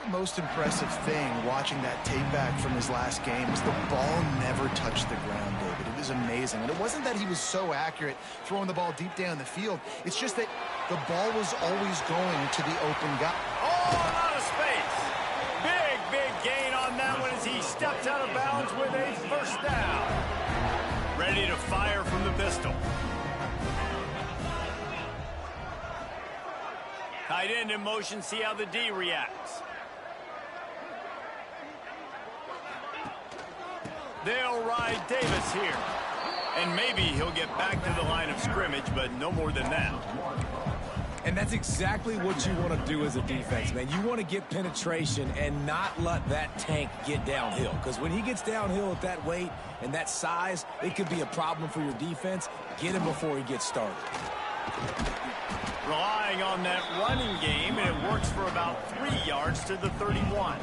The most impressive thing watching that tape back from his last game was the ball never touched the ground, David. It was amazing. And it wasn't that he was so accurate throwing the ball deep down the field. It's just that the ball was always going to the open guy. Oh, a lot of space. Big gain on that one as he steps out of bounds with a first down. Ready to fire from the pistol. Tight end in motion, see how the D reacts. They'll ride Davis here. And maybe he'll get back to the line of scrimmage, but no more than that. And that's exactly what you want to do as a defense, man. You want to get penetration and not let that tank get downhill. Because when he gets downhill at that weight and that size, it could be a problem for your defense. Get him before he gets started. Relying on that running game, and it works for about 3 yards to the 31.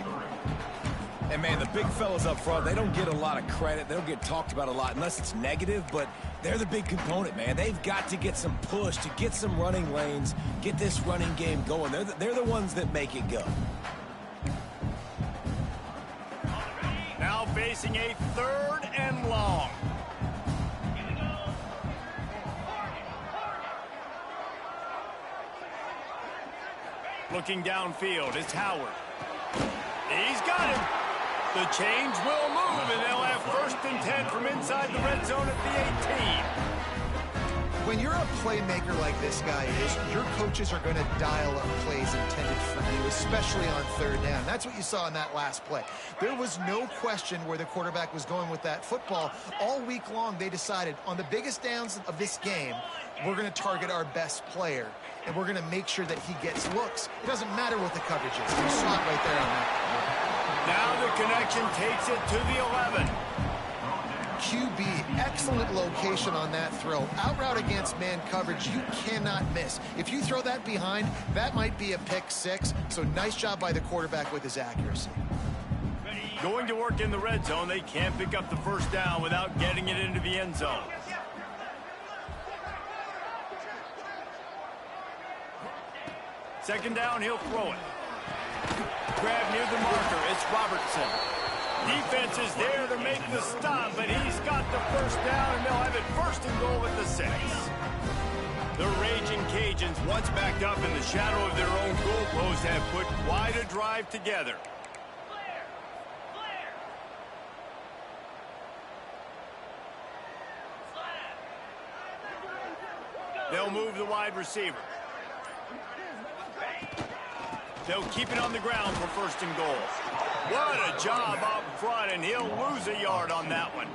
And, man, the big fellas up front, they don't get a lot of credit. They don't get talked about a lot unless it's negative, but they're the big component, man. They've got to get some push, to get some running lanes, get this running game going. They're the ones that make it go. Now facing a 3rd and long. Looking downfield, it's Howard. He's got him. The change will move, and they'll have 1st and 10 from inside the red zone at the 18. When you're a playmaker like this guy is, your coaches are going to dial up plays intended for you, especially on 3rd down. That's what you saw in that last play. There was no question where the quarterback was going with that football. All week long, they decided on the biggest downs of this game, we're going to target our best player, and we're going to make sure that he gets looks. It doesn't matter what the coverage is. You saw it right there on that. Now the connection takes it to the 11. QB, excellent location on that throw. Out route against man coverage, you cannot miss. If you throw that behind, that might be a pick 6. So nice job by the quarterback with his accuracy. Going to work in the red zone, they can't pick up the 1st down without getting it into the end zone. Second down, he'll throw it. Grab near the marker, it's Robertson. Defense is there to make the stop, but he's got the 1st down, and they'll have it 1st and goal at the 6. The Raging Cajuns, once backed up in the shadow of their own goalpost, have put quite a drive together. They'll move the wide receiver. They'll keep it on the ground for 1st and goal. What a job up front, and he'll lose a yard on that one.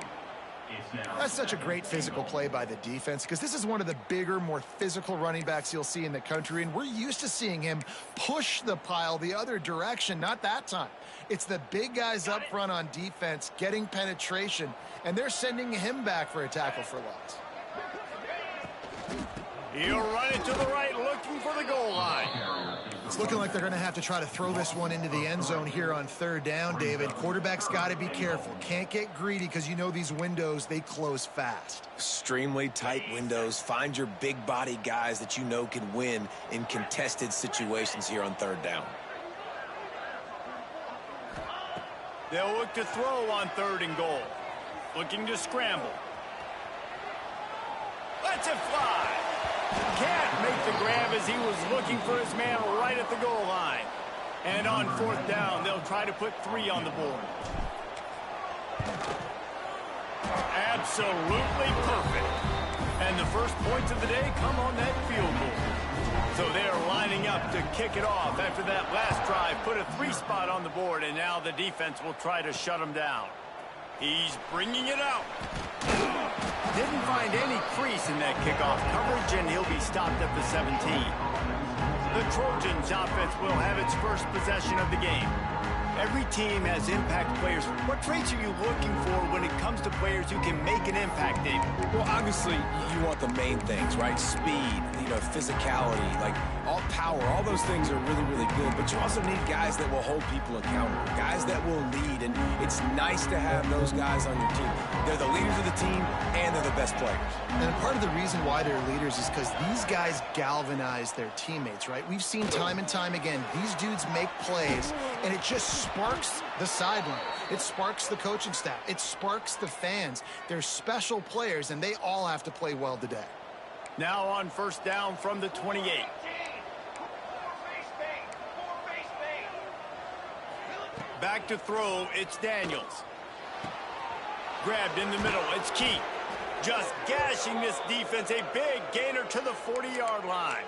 That's such a great physical play by the defense, because this is one of the bigger, more physical running backs you'll see in the country, and we're used to seeing him push the pile the other direction. Not that time. It's the big guys up front on defense getting penetration, and they're sending him back for a tackle for loss. He'll run it to the right, looking for the goal line. It's looking like they're going to have to try to throw this one into the end zone here on 3rd down, David. Quarterback's got to be careful. Can't get greedy, because you know these windows, they close fast. Extremely tight windows. Find your big body guys that you know can win in contested situations here on 3rd down. They'll look to throw on 3rd and goal. Looking to scramble. Lets it fly. Can't make the grab as he was looking for his man right at the goal line. And on 4th down, they'll try to put 3 on the board. Absolutely perfect. And the first points of the day come on that field goal. So they're lining up to kick it off after that last drive. Put a 3 spot on the board, and now the defense will try to shut him down. He's bringing it out. Didn't find any crease in that kickoff coverage, and he'll be stopped at the 17. The Trojans offense will have its first possession of the game. Every team has impact players. What traits are you looking for when it comes to players who can make an impact, David? Well, obviously, you want the main things, right? Speed, physicality, like all power, all those things are really, really good. But you also need guys that will hold people accountable, guys that will lead. And it's nice to have those guys on your team. They're the leaders of the team, and they're the best players. And part of the reason why they're leaders is because these guys galvanize their teammates, right? We've seen time and time again, these dudes make plays, and it just sparks the sideline. It sparks the coaching staff. It sparks the fans. They're special players, and they all have to play well today. Now on first down from the 28. Back to throw, it's Daniels. Grabbed in the middle, it's Keith. Just gashing this defense, a big gainer to the 40-yard line.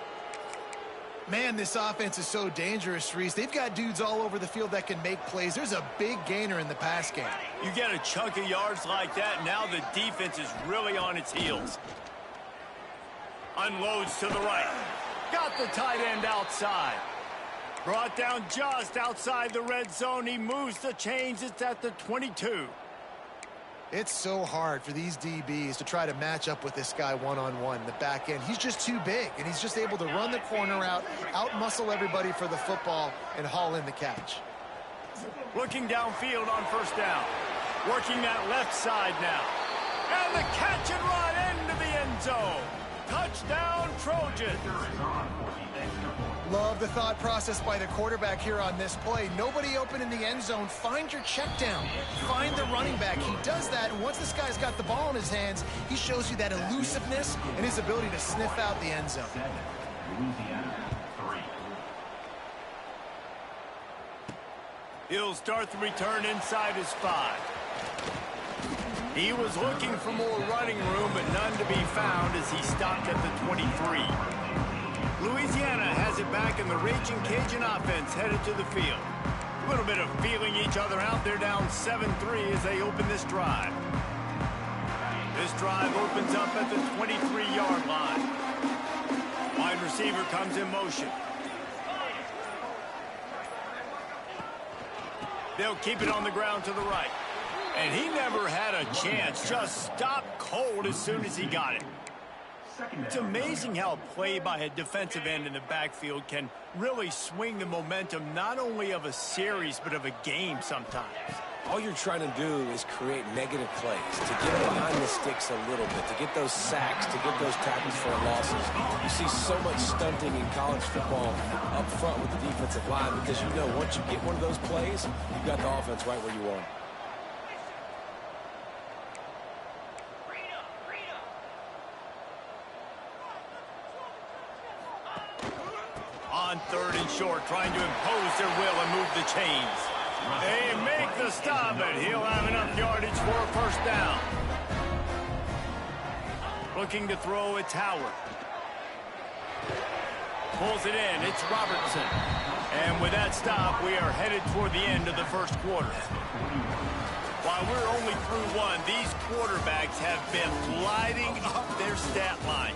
Man, this offense is so dangerous, Reese. They've got dudes all over the field that can make plays. There's a big gainer in the pass game. You get a chunk of yards like that, now the defense is really on its heels. Unloads to the right. Got the tight end outside. Brought down just outside the red zone. He moves the chains. It's at the 22. It's so hard for these DBs to try to match up with this guy one-on-one in the back end. He's just too big, and he's just able to run the corner out-muscle everybody for the football, and haul in the catch. Looking downfield on first down. Working that left side now. And the catch and run into the end zone. Touchdown, Trojans. Love the thought process by the quarterback here on this play. Nobody open in the end zone. Find your check down. Find the running back. He does that, and once this guy's got the ball in his hands, he shows you that elusiveness and his ability to sniff out the end zone. Louisiana, 3. He'll start the return inside his 5. He was looking for more running room, but none to be found as he stopped at the 23. Louisiana has it back, and the Raging Cajun offense headed to the field. A little bit of feeling each other out. They're down 7-3 as they open this drive. This drive opens up at the 23-yard line. Wide receiver comes in motion. They'll keep it on the ground to the right. And he never had a chance. Just stopped cold as soon as he got it. It's amazing how a play by a defensive end in the backfield can really swing the momentum not only of a series but of a game sometimes. All you're trying to do is create negative plays, to get behind the sticks a little bit, to get those sacks, to get those tackles for losses. You see so much stunting in college football up front with the defensive line because you know once you get one of those plays, you've got the offense right where you want it. On third and short, trying to impose their will and move the chains. They make the stop, but he'll have enough yardage for a first down. Looking to throw, it's Howard. Pulls it in, it's Robertson. And with that stop, we are headed toward the end of the first quarter. While we're only through one, these quarterbacks have been lighting up their stat line.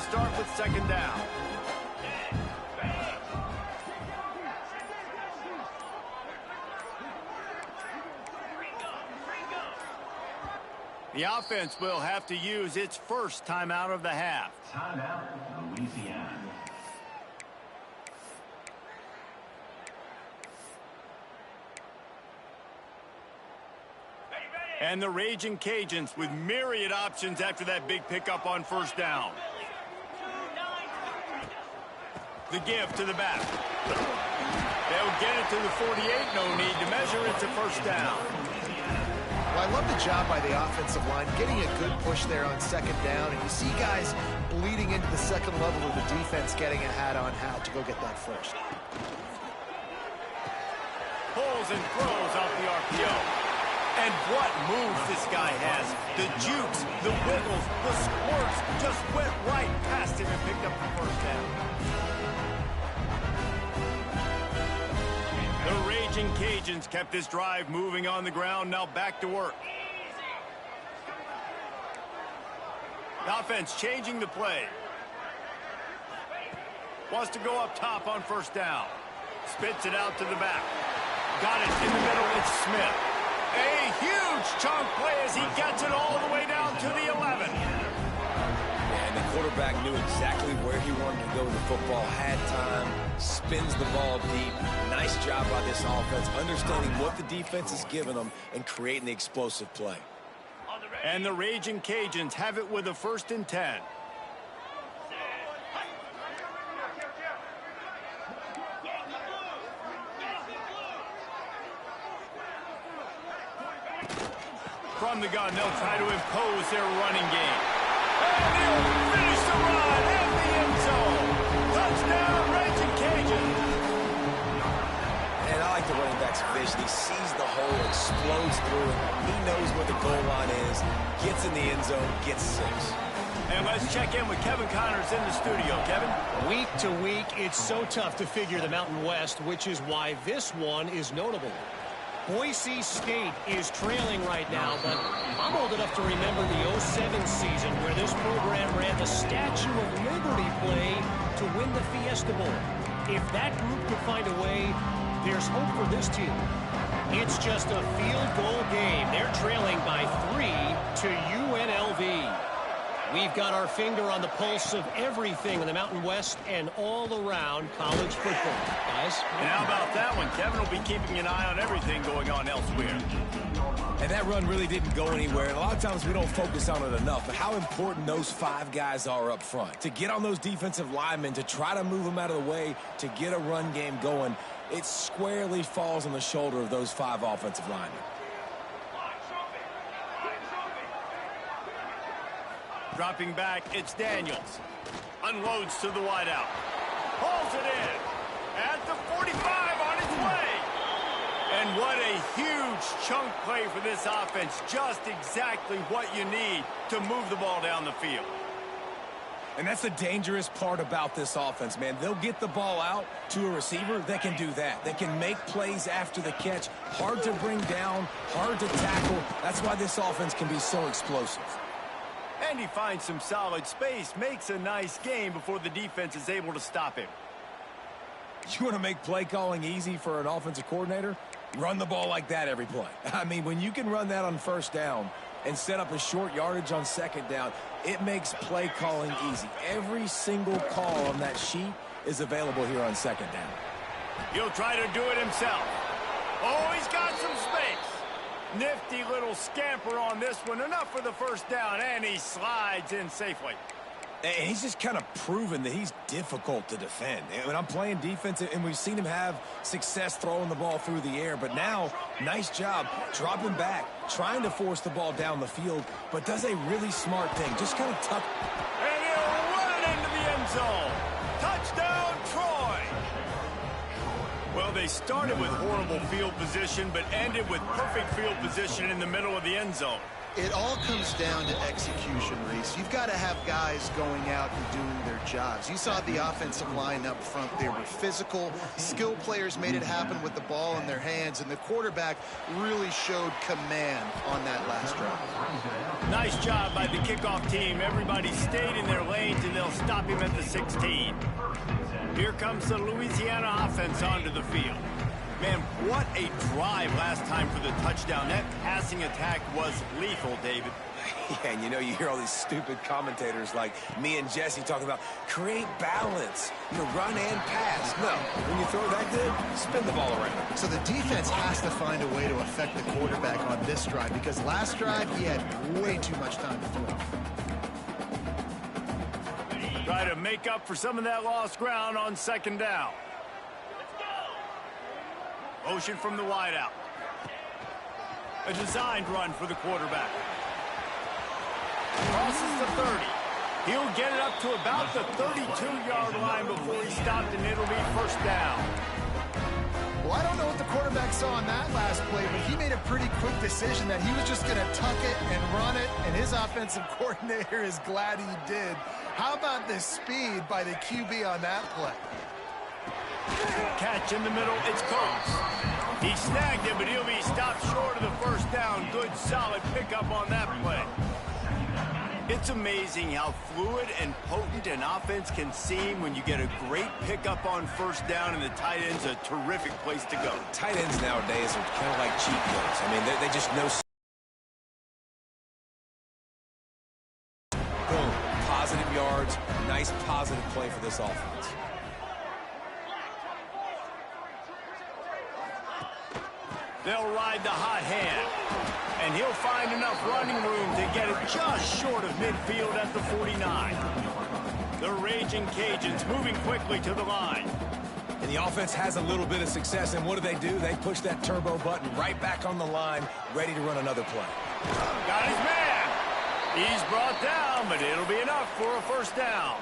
Start with second down. The offense will have to use its first timeout of the half. Timeout, Louisiana. And the Raging Cajuns with myriad options after that big pickup on first down. The give to the back. They'll get it to the 48. No need to measure. It's a first down. Well, I love the job by the offensive line, getting a good push there on second down. And you see guys bleeding into the second level of the defense getting a hat-on-hat to go get that first. Pulls and throws off the RPO. And what moves this guy has. The jukes, the wiggles, the squirts just went right past him and picked up the first down. The Raging Cajuns kept this drive moving on the ground. Now back to work. The offense changing the play. Wants to go up top on first down. Spits it out to the back. Got it in the middle. It's Smith. A huge chunk play as he gets it all the way down to the 11. And the quarterback knew exactly where he wanted to go with the football, had time, spins the ball deep. Nice job by this offense, understanding what the defense is giving them and creating the explosive play. And the Raging Cajuns have it with a 1st and 10. From the gun, they'll try to impose their running game. And they'll finish the run at the end zone. Touchdown, Raging Cajuns. And I like the running back's vision. He sees the hole, explodes through it. He knows where the goal line is, gets in the end zone, gets 6. And let's check in with Kevin Connors in the studio. Kevin? Week to week, it's so tough to figure the Mountain West, which is why this one is notable. Boise State is trailing right now, but I'm old enough to remember the 07 season where this program ran the Statue of Liberty play to win the Fiesta Bowl. If that group could find a way, there's hope for this team. It's just a field goal game. They're trailing by 3 to UNLV. We've got our finger on the pulse of everything in the Mountain West and all around college football. Guys? And how about that one? Kevin will be keeping an eye on everything going on elsewhere. And that run really didn't go anywhere. And a lot of times we don't focus on it enough. But how important those 5 guys are up front. To get on those defensive linemen, to try to move them out of the way, to get a run game going, it squarely falls on the shoulder of those 5 offensive linemen. Dropping back, it's Daniels. Unloads to the wideout. Pulls it in. At the 45 on its way. And what a huge chunk play for this offense. Just exactly what you need to move the ball down the field. And that's the dangerous part about this offense, man. They'll get the ball out to a receiver that can do that. They can make plays after the catch. Hard to bring down, hard to tackle. That's why this offense can be so explosive. And he finds some solid space, makes a nice game before the defense is able to stop him. You want to make play calling easy for an offensive coordinator? Run the ball like that every play. I mean, when you can run that on first down and set up a short yardage on second down, it makes play calling easy. Every single call on that sheet is available here on second down. He'll try to do it himself. Oh, he's got some space. Nifty little scamper on this one. Enough for the first down, and he slides in safely. And he's just kind of proven that he's difficult to defend. And when I'm playing defense, and we've seen him have success throwing the ball through the air, but now, nice job dropping back, trying to force the ball down the field, but does a really smart thing. Just kind of tuck. And he'll run it into the end zone. Touchdown, Troy. Well, they started with horrible field position, but ended with perfect field position in the middle of the end zone. It all comes down to execution, Reese. You've got to have guys going out and doing their jobs. You saw the offensive line up front. They were physical. Skill players made it happen with the ball in their hands, and the quarterback really showed command on that last drive. Nice job by the kickoff team. Everybody stayed in their lanes, and they'll stop him at the 16. Here comes the Louisiana offense onto the field. Man, what a drive last time for the touchdown. That passing attack was lethal, David. Yeah, and you know, you hear all these stupid commentators like me and Jesse talking about create balance, run and pass. No, when you throw that good, spin the ball around. So the defense has to find a way to affect the quarterback on this drive, because last drive he had way too much time to throw. Try to make up for some of that lost ground on second down. Motion from the wideout. A designed run for the quarterback. Crosses the 30. He'll get it up to about the 32-yard line before he stopped, and it'll be first down. Well, I don't know what the quarterback saw on that last play, but he made a pretty quick decision that he was just going to tuck it and run it, and his offensive coordinator is glad he did. How about the speed by the QB on that play? Catch in the middle, it's close. He snagged it, but he'll be stopped short of the first down. Good, solid pickup on that play. It's amazing how fluid and potent an offense can seem when you get a great pickup on first down, and the tight end's a terrific place to go. Tight ends nowadays are kind of like cheat codes. I mean, they just know. Boom. Positive yards. Nice positive play for this offense. They'll ride the hot hand, and he'll find enough running room to get it just short of midfield at the 49. The Raging Cajuns moving quickly to the line. And the offense has a little bit of success, and what do? They push that turbo button right back on the line, ready to run another play. Got his man. He's brought down, but it'll be enough for a first down.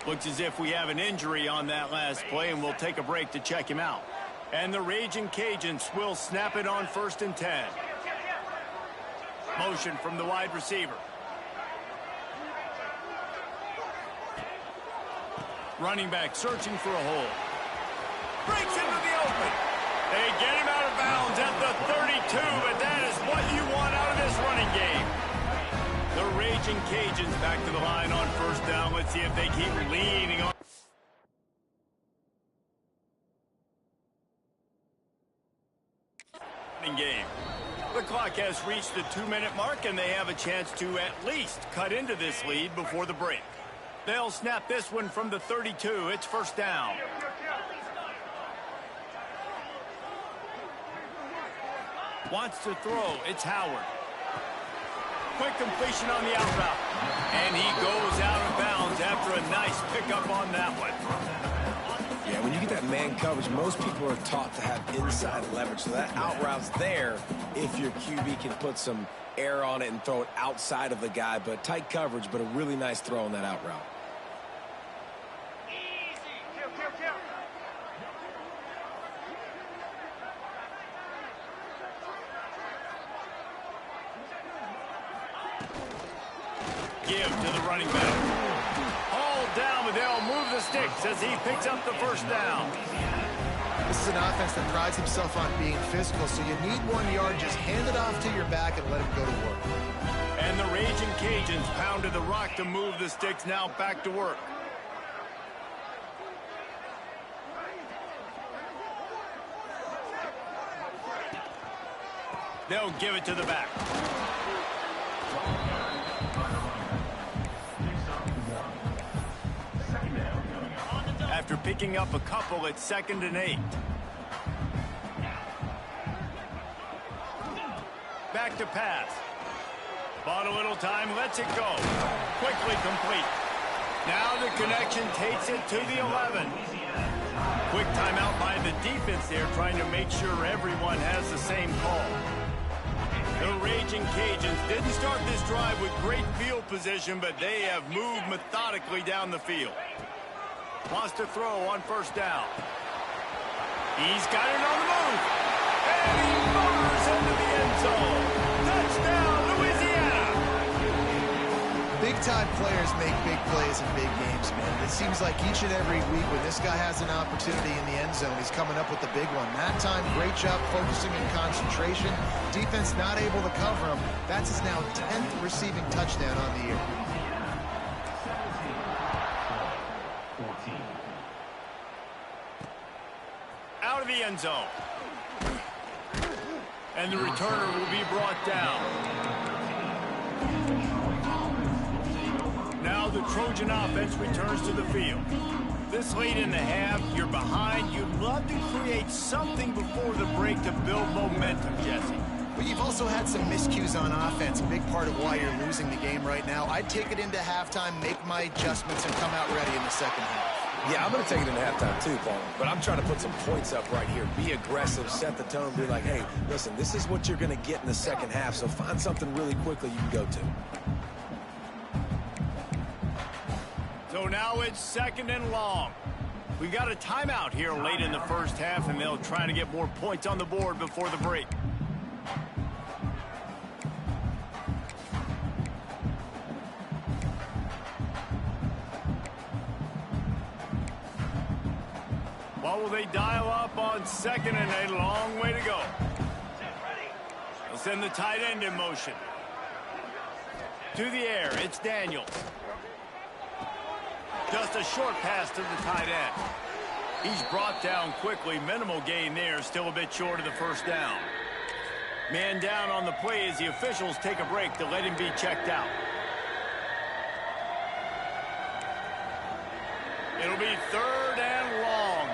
Looks as if we have an injury on that last play, and we'll take a break to check him out. And the Raging Cajuns will snap it on 1st and 10. Motion from the wide receiver. Running back searching for a hole. Breaks into the open. They get him out of bounds at the 32, but that is what you want out of this running game. The Raging Cajuns back to the line on first down. Let's see if they keep leaning on. Game. The clock has reached the 2-minute mark, and they have a chance to at least cut into this lead before the break. They'll snap this one from the 32. It's first down. Wants to throw. It's Howard. Quick completion on the out route. And he goes out of bounds after a nice pickup on that one. Yeah, when you get that man coverage, most people are taught to have inside leverage. So that out route's there if your QB can put some air on it and throw it outside of the guy. But tight coverage, but a really nice throw on that out route. Give to the running back. Down, but they'll move the sticks as he picks up the first down. This is an offense that prides himself on being physical, so you need 1 yard. Just hand it off to your back and let him go to work. And the Raging Cajuns pounded the rock to move the sticks, now back to work. They'll give it to the back. After picking up a couple at 2nd and 8. Back to pass. Bought a little time, lets it go. Quickly complete. Now the connection takes it to the 11. Quick timeout by the defense there, trying to make sure everyone has the same call. The Raging Cajuns didn't start this drive with great field position, but they have moved methodically down the field. Wants to throw on first down. He's got it on the move. And he motors into the end zone. Touchdown, Louisiana. Big-time players make big plays in big games, man. It seems like each and every week when this guy has an opportunity in the end zone, he's coming up with the big one. That time, great job focusing and concentration. Defense not able to cover him. That's his now 10th receiving touchdown on the year. Out of the end zone. And the returner will be brought down. Now the Trojan offense returns to the field. This late in the half, you're behind. You'd love to create something before the break to build momentum, Jesse. But you've also had some miscues on offense, a big part of why you're losing the game right now. I'd take it into halftime, make my adjustments, and come out ready in the second half. Yeah, I'm going to take it into halftime too, Paul. But I'm trying to put some points up right here. Be aggressive, set the tone, be like, hey, listen, this is what you're going to get in the second half, so find something really quickly you can go to. So now it's 2nd and long. We got a timeout here late in the first half, and they'll try to get more points on the board before the break. What will they dial up on second and a long way to go? They'll send the tight end in motion. To the air, it's Daniels. Just a short pass to the tight end. He's brought down quickly. Minimal gain there, still a bit short of the first down. Man down on the play as the officials take a break to let him be checked out. It'll be third and long.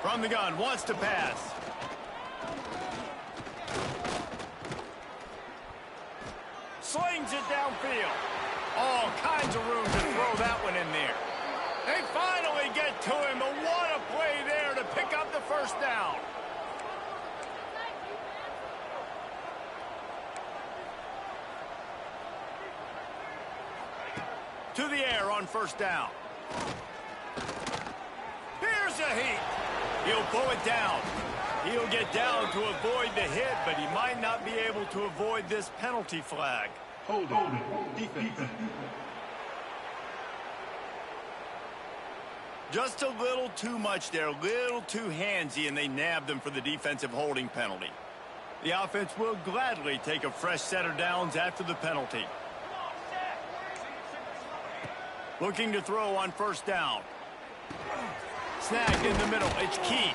From the gun, wants to pass. Slings it downfield. All kinds of room to throw that one in there. They finally get to him, but what a play there to pick up the first down. To the air on first down. Here's a heat. He'll pull it down. He'll get down to avoid the hit, but he might not be able to avoid this penalty flag. Hold on. Defense. Just a little too much there, a little too handsy, and they nabbed them for the defensive holding penalty. The offense will gladly take a fresh set of downs after the penalty. Looking to throw on first down. Snagged in the middle. It's Key.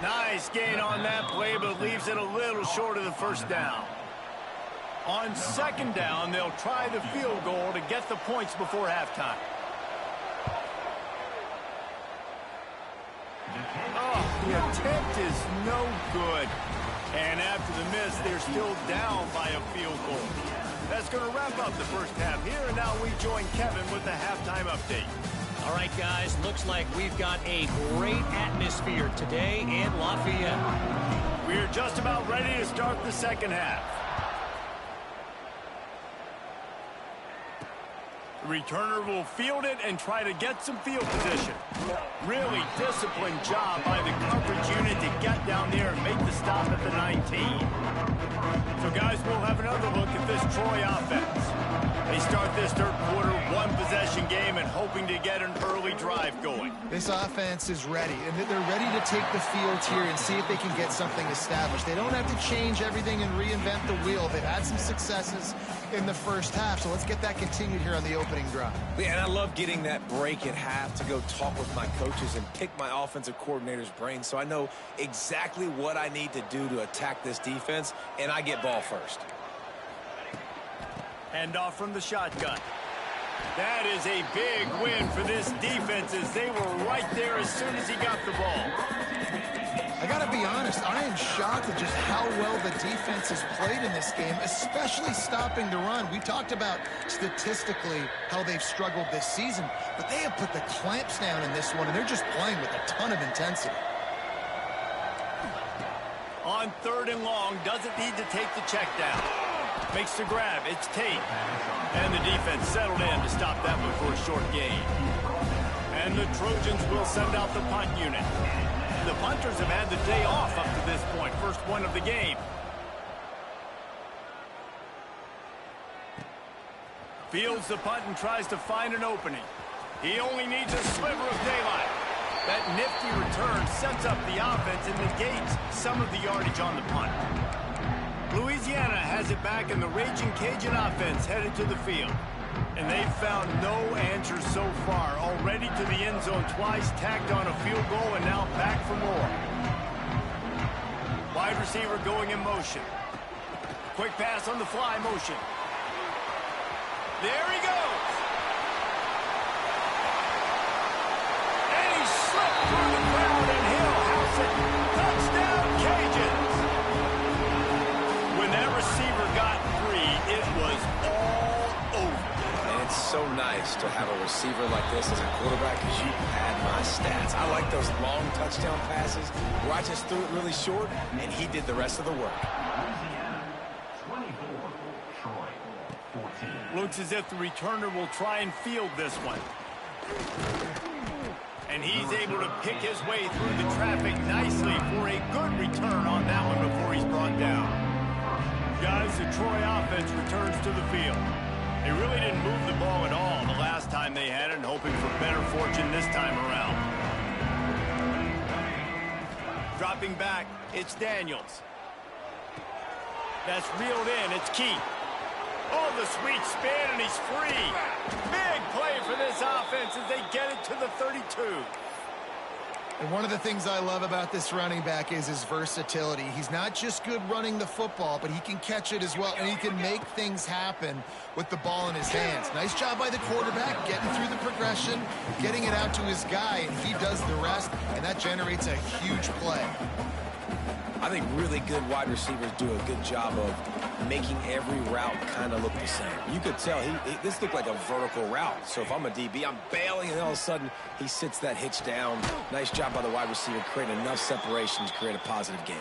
Nice gain on that play, but leaves it a little short of the first down. On second down, they'll try the field goal to get the points before halftime. Oh, the attempt is no good. And after the miss, they're still down by a field goal. That's going to wrap up the first half here, and now we join Kevin with the halftime update. All right, guys, looks like we've got a great atmosphere today in Lafayette. We're just about ready to start the second half. The returner will field it and try to get some field position. Really disciplined job by the coverage unit to get down there and make the stop at the 19. So, guys, we'll have another look at this Troy offense. They start this third quarter, one-possession game, and hoping to get an early drive going. This offense is ready, and they're ready to take the field here and see if they can get something established. They don't have to change everything and reinvent the wheel. They've had some successes in the first half, so let's get that continued here on the opening drive. Yeah, and I love getting that break at half to go talk with my coaches and pick my offensive coordinator's brain so I know exactly what I need to do to attack this defense, and I get ball first. Hand off from the shotgun. That is a big win for this defense as they were right there as soon as he got the ball. I got to be honest, I am shocked at just how well the defense has played in this game, especially stopping the run. We talked about statistically how they've struggled this season, but they have put the clamps down in this one, and they're just playing with a ton of intensity. On third and long, doesn't need to take the check down. Makes the grab. It's Tate. And the defense settled in to stop that one for a short gain. And the Trojans will send out the punt unit. The punters have had the day off up to this point. First one of the game. Fields the punt and tries to find an opening. He only needs a sliver of daylight. That nifty return sets up the offense and negates some of the yardage on the punt. Louisiana has it back, and the Raging Cajun offense headed to the field. And they've found no answer so far. Already to the end zone twice, tacked on a field goal, and now back for more. Wide receiver going in motion. Quick pass on the fly motion. There he goes. And he slipped through the crowd, and he'll house it. Touchdown, Cajuns. When that receiver got free, it was all over. And it's so nice to have a receiver like this as a quarterback because you had my stats. I like those long touchdown passes where I just threw it really short, and he did the rest of the work. Louisiana, 24. Troy, 14. Looks as if the returner will try and field this one. And he's able to pick his way through the traffic nicely for a good return on that one before he's brought down. Guys, the Troy offense returns to the field. They really didn't move the ball at all the last time they had it, and hoping for better fortune this time around. Dropping back, it's Daniels. That's reeled in, it's Keith. Oh, the sweet spin, and he's free. Big play for this offense as they get it to the 32. And one of the things I love about this running back is his versatility. He's not just good running the football, but he can catch it as well, and he can make things happen with the ball in his hands. Nice job by the quarterback, getting through the progression, getting it out to his guy, and he does the rest, and that generates a huge play. I think really good wide receivers do a good job of making every route kind of look the same. You could tell this looked like a vertical route. So if I'm a DB, I'm bailing, and all of a sudden he sits that hitch down. Nice job by the wide receiver creating enough separation to create a positive game.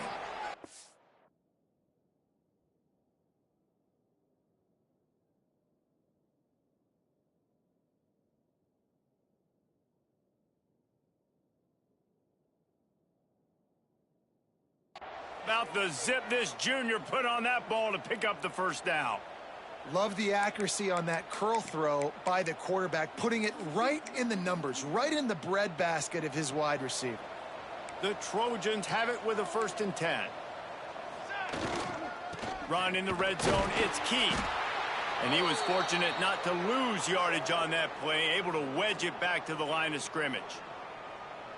About the zip this junior put on that ball to pick up the first down. Love the accuracy on that curl throw by the quarterback, putting it right in the numbers, right in the breadbasket of his wide receiver. The Trojans have it with a 1st and 10. Run in the red zone, it's Keith. And he was fortunate not to lose yardage on that play, able to wedge it back to the line of scrimmage.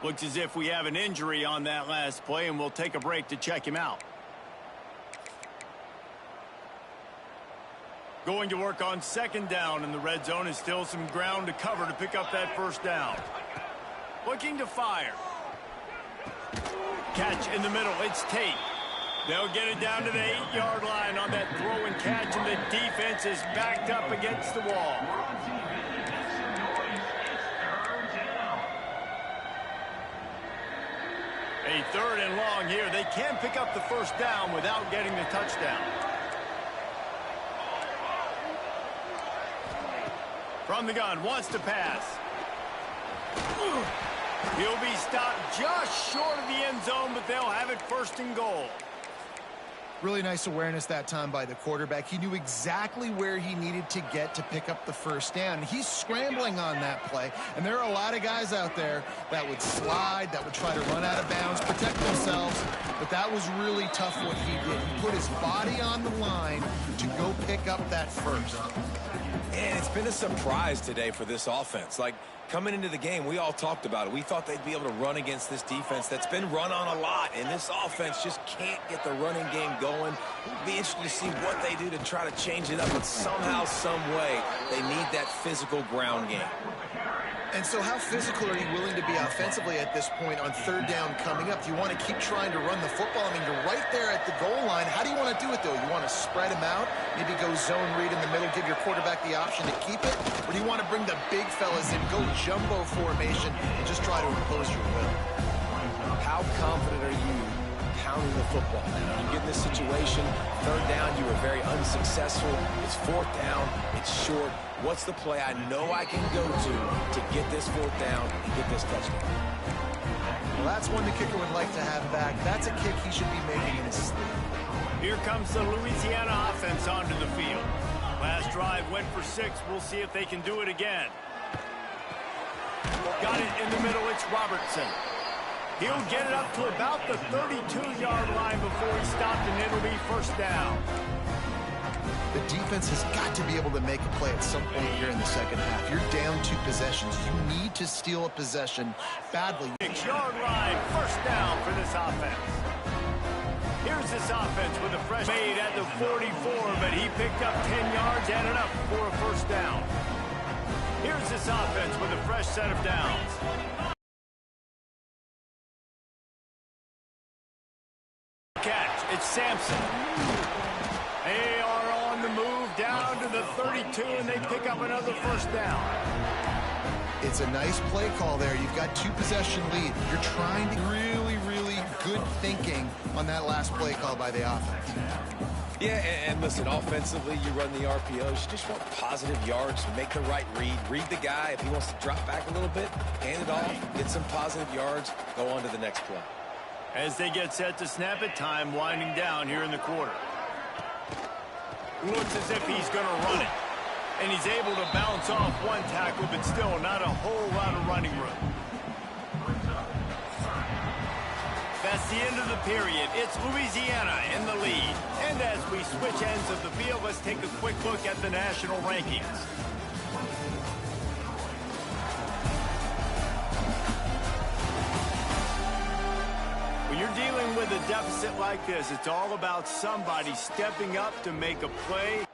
Looks as if we have an injury on that last play, and we'll take a break to check him out. Going to work on 2nd down in the red zone, is still some ground to cover to pick up that 1st down. Looking to fire. Catch in the middle, it's Tate. They'll get it down to the 8-yard line on that throw and catch, and the defense is backed up against the wall. A 3rd and long here. They can pick up the 1st down without getting the touchdown. From the gun, wants to pass. He'll be stopped just short of the end zone, but they'll have it 1st and goal. Really nice awareness that time by the quarterback. He knew exactly where he needed to get to pick up the 1st down. He's scrambling on that play, and there are a lot of guys out there that would slide, that would try to run out of bounds, protect themselves, but that was really tough what he did. He put his body on the line to go pick up that 1st. And it's been a surprise today for this offense. Like, coming into the game, we all talked about it. We thought they'd be able to run against this defense that's been run on a lot, and this offense just can't get the running game going. It'll be interesting to see what they do to try to change it up, but somehow, some way, they need that physical ground game. And so how physical are you willing to be offensively at this point on 3rd down coming up? Do you want to keep trying to run the football? I mean, you're right there at the goal line. How do you want to do it, though? You want to spread them out, maybe go zone read in the middle, give your quarterback the option to keep it? Or do you want to bring the big fellas in, go jumbo formation, and just try to impose your will? How confident are you pounding the football? You get in this situation, 3rd down, you were very unsuccessful. It's 4th down, it's short. What's the play I know I can go to get this 4th down and get this touchdown? Well, that's one the kicker would like to have back. That's a kick he should be making in his sleep. Here comes the Louisiana offense onto the field. Last drive went for 6. We'll see if they can do it again. Got it in the middle. It's Robertson. He'll get it up to about the 32-yard line before he stopped, and it'll be 1st down. The defense has got to be able to make a play at some point here in the 2nd half. You're down 2 possessions. You need to steal a possession badly. 6-yard line, 1st down for this offense. Here's this offense with a fresh made at the 44, but he picked up 10 yards and enough for a 1st down. Here's this offense with a fresh set of downs. Catch, it's Sampson. They are on the move down to the 32, and they pick up another 1st down. It's a nice play call there. You've got 2 possession lead. You're trying to really good thinking on that last play call by the offense. Yeah, and listen, offensively, you run the RPOs. You just want positive yards, make the right read the guy. If he wants to drop back a little bit, hand it off, get some positive yards, go on to the next play. As they get set to snap it, time winding down here in the quarter. Looks as if he's going to run it. And he's able to bounce off one tackle, but still not a whole lot of running room. That's the end of the period. It's Louisiana in the lead. And as we switch ends of the field, let's take a quick look at the national rankings. When you're dealing with a deficit like this, it's all about somebody stepping up to make a play.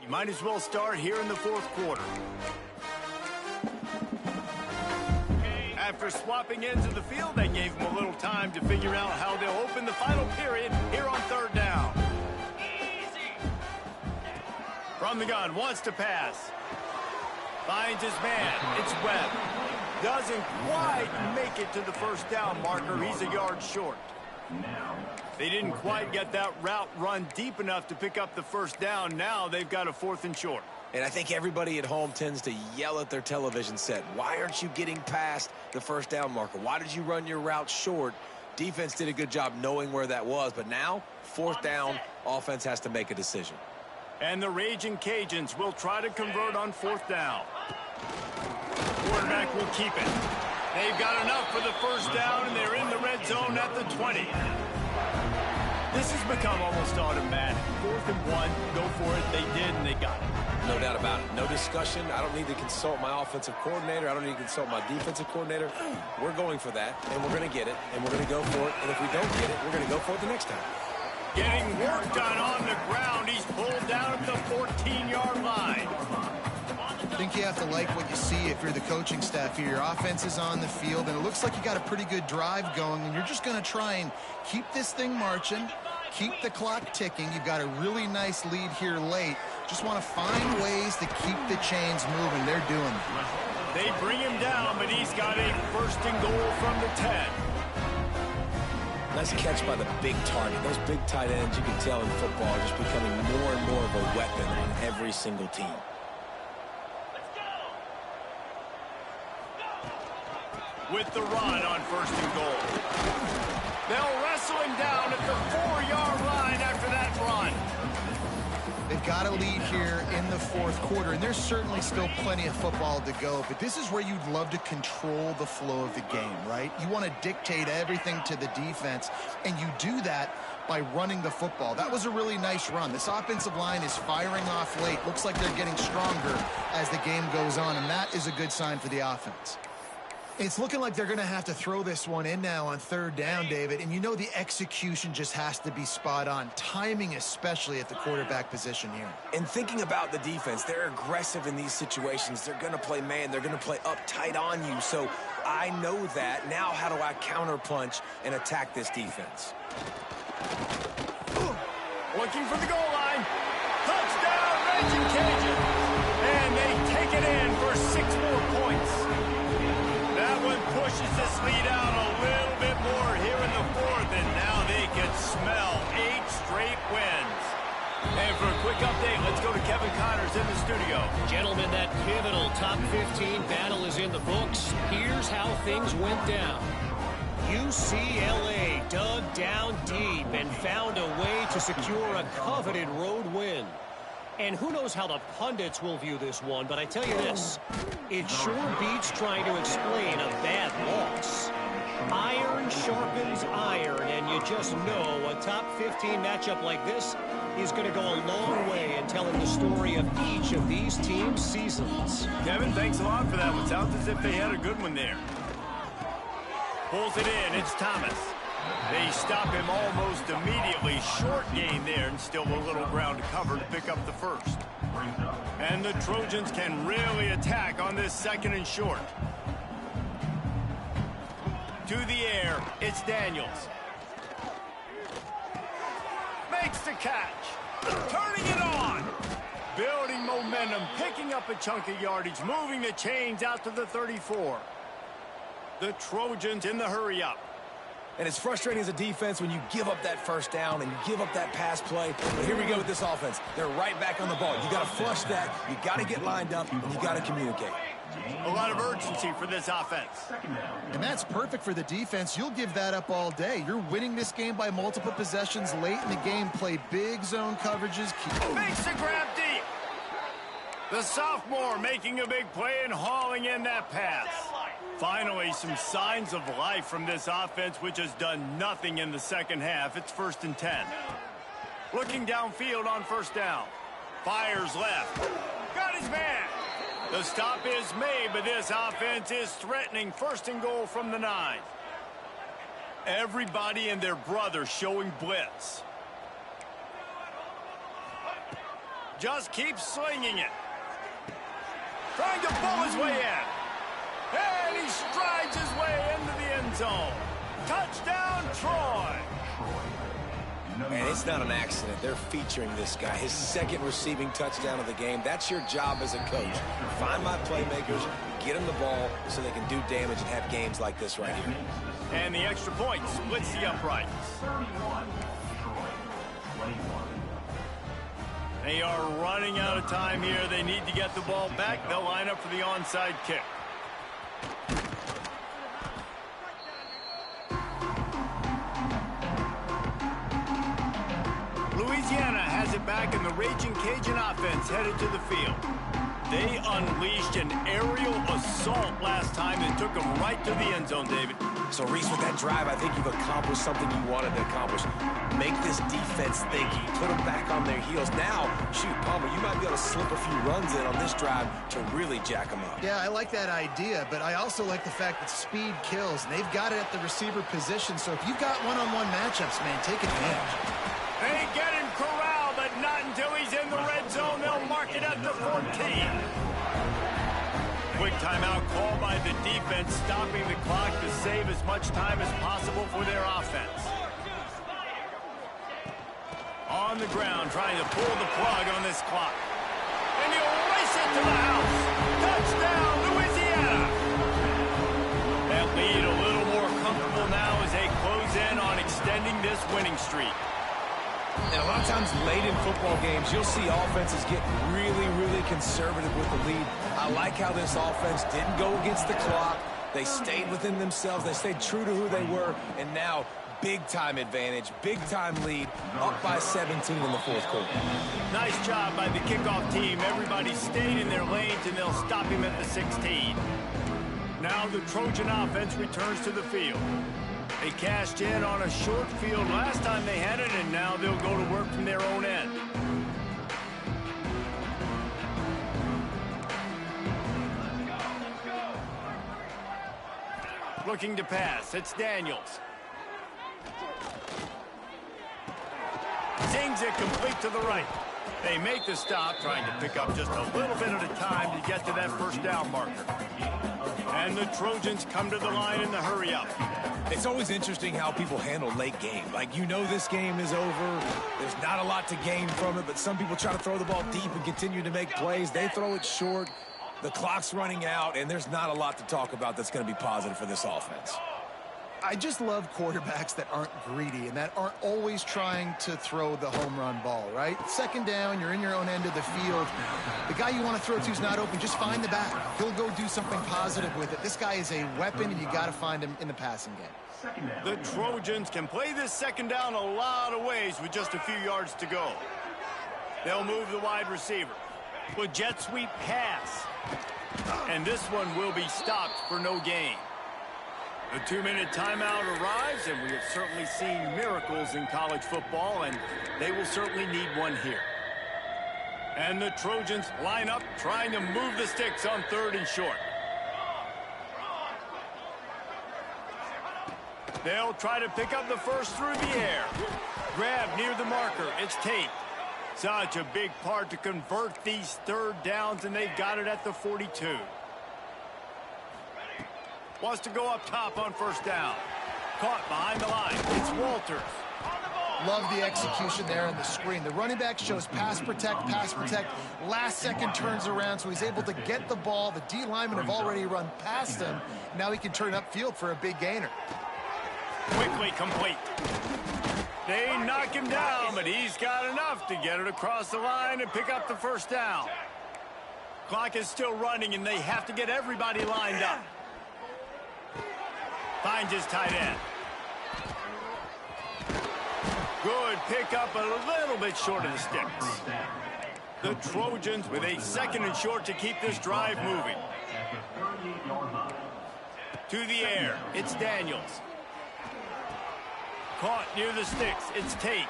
You might as well start here in the fourth quarter. After swapping ends of the field, they gave them a little time to figure out how they'll open the final period here on third down. From the gun, wants to pass. Finds his man. It's Webb. Doesn't quite make it to the first down marker. He's a yard short. They didn't quite get that route run deep enough to pick up the first down. Now they've got a 4th and short. And I think everybody at home tends to yell at their television set. Why aren't you getting past the first down marker? Why did you run your route short? Defense did a good job knowing where that was. But now, 4th down, offense has to make a decision. And the Raging Cajuns will try to convert on 4th down. Quarterback will keep it. They've got enough for the first down, and they're in the red zone at the 20. This has become almost automatic. 4th and 1, go for it. They did, and they got it. No doubt about it. No discussion. I don't need to consult my offensive coordinator. I don't need to consult my defensive coordinator. We're going for that, and we're going to get it, and we're going to go for it. And if we don't get it, we're going to go for it the next time. Getting work done on the ground. He's pulled down at the 14-yard line. I think you have to like what you see if you're the coaching staff here. Your offense is on the field, and it looks like you got a pretty good drive going, and you're just going to try and keep this thing marching, keep the clock ticking. You've got a really nice lead here late. Just want to find ways to keep the chains moving. They're doing it. They bring him down, but he's got a 1st and goal from the 10. Nice catch by the big target. Those big tight ends, you can tell in football, are just becoming more and more of a weapon on every single team. With the run on 1st and goal. They'll wrestle him down at the 4-yard line after that run. They've got a lead here in the 4th quarter, and there's certainly still plenty of football to go, but this is where you'd love to control the flow of the game, right? You want to dictate everything to the defense, and you do that by running the football. That was a really nice run. This offensive line is firing off late. Looks like they're getting stronger as the game goes on, and that is a good sign for the offense. It's looking like they're going to have to throw this one in now on 3rd down, David. And you know the execution just has to be spot on. Timing especially at the quarterback position here. And thinking about the defense, they're aggressive in these situations. They're going to play man. They're going to play up tight on you. So I know that. Now how do I counterpunch and attack this defense? Looking for the goal line. Touchdown, Raging Cajun. And they take it in. this lead out a little bit more here in the fourth, and now they can smell 8 straight wins. And for a quick update, let's go to Kevin Connors in the studio. Gentlemen, that pivotal top 15 battle is in the books. Here's how things went down. UCLA dug down deep and found a way to secure a coveted road win. And who knows how the pundits will view this one, but I tell you this, it sure beats trying to explain a bad loss. Iron sharpens iron, and you just know a top 15 matchup like this is going to go a long way in telling the story of each of these teams' seasons. Kevin, thanks a lot for that one. Sounds as if they had a good one there. Pulls it in. It's Thomas. They stop him almost immediately. Short gain there, and still a little ground to cover to pick up the first. And the Trojans can really attack on this second and short. To the air, it's Daniels. Makes the catch. Turning it on. Building momentum, picking up a chunk of yardage, moving the chains out to the 34. The Trojans in the hurry up. And it's frustrating as a defense when you give up that first down and you give up that pass play. But here we go with this offense. They're right back on the ball. You got to flush that. You got to get lined up, and you got to communicate. A lot of urgency for this offense. And that's perfect for the defense. You'll give that up all day. You're winning this game by multiple possessions late in the game. Play big zone coverages. Makes the grab deep. The sophomore making a big play and hauling in that pass. Finally, some signs of life from this offense, which has done nothing in the second half. It's 1st and 10. Looking downfield on first down. Fires left. Got his man. The stop is made, but this offense is threatening 1st and goal from the 9. Everybody and their brother showing blitz. Just keeps slinging it. Trying to pull his way in. And he strides his way into the end zone. Touchdown, Troy. And it's not an accident. They're featuring this guy. His second receiving touchdown of the game. That's your job as a coach. Find my playmakers, get them the ball so they can do damage and have games like this right here. And the extra point splits the uprights. They are running out of time here. They need to get the ball back. They'll line up for the onside kick. Louisiana has it back, and the Raging Cajun offense headed to the field. They unleashed an aerial assault last time and took them right to the end zone, David. So, Reese, with that drive, I think you've accomplished something you wanted to accomplish. Make this defense think. You put them back on their heels. Now, shoot, Palmer, you might be able to slip a few runs in on this drive to really jack them up. Yeah, I like that idea, but I also like the fact that speed kills, and they've got it at the receiver position. So if you've got one-on-one matchups, man, take advantage. They get him corralled, but not until he's in the red zone. They'll mark it at the 14. Quick timeout call by the defense, stopping the clock to save as much time as possible for their offense. On the ground, trying to pull the plug on this clock. And he'll race it to the house. Touchdown, Louisiana. That lead a little more comfortable now as they close in on extending this winning streak. And a lot of times late in football games, you'll see offenses get really, really conservative with the lead. I like how this offense didn't go against the clock. They stayed within themselves. They stayed true to who they were. And now, big-time advantage, big-time lead, up by 17 in the fourth quarter. Nice job by the kickoff team. Everybody stayed in their lanes, and they'll stop him at the 16. Now the Trojan offense returns to the field. They cashed in on a short field last time they had it, and now they'll go to work from their own end. Looking to pass. It's Daniels. Zings it complete to the right. They make the stop, trying to pick up just a little bit at a time to get to that first down marker. And the Trojans come to the line in the hurry up. It's always interesting how people handle late game. Like, you know this game is over. There's not a lot to gain from it, but some people try to throw the ball deep and continue to make plays. They throw it short. The clock's running out, and there's not a lot to talk about that's going to be positive for this offense. I just love quarterbacks that aren't greedy and that aren't always trying to throw the home run ball, right? Second down, you're in your own end of the field. The guy you want to throw to is not open. Just find the back. He'll go do something positive with it. This guy is a weapon, and you got to find him in the passing game. The Trojans can play this second down a lot of ways with just a few yards to go. They'll move the wide receiver with jet sweep pass. And this one will be stopped for no gain. The 2-minute timeout arrives, and we have certainly seen miracles in college football, and they will certainly need one here. And the Trojans line up, trying to move the sticks on 3rd and short. They'll try to pick up the first through the air. Grab near the marker. It's Tate. Such a big part to convert these 3rd downs, and they've got it at the 42. Wants to go up top on 1st down. Caught behind the line. It's Walters. Love the execution there on the screen. The running back shows pass protect, pass protect. Last second turns around, so he's able to get the ball. The D linemen have already run past him. Now he can turn upfield for a big gainer. Quickly complete. They knock him down, but he's got enough to get it across the line and pick up the 1st down. Clock is still running, and they have to get everybody lined up. Finds his tight end. Good pickup, a little bit short of the sticks. The Trojans with a 2nd and short to keep this drive moving. To the air, it's Daniels. Caught near the sticks, it's Tate.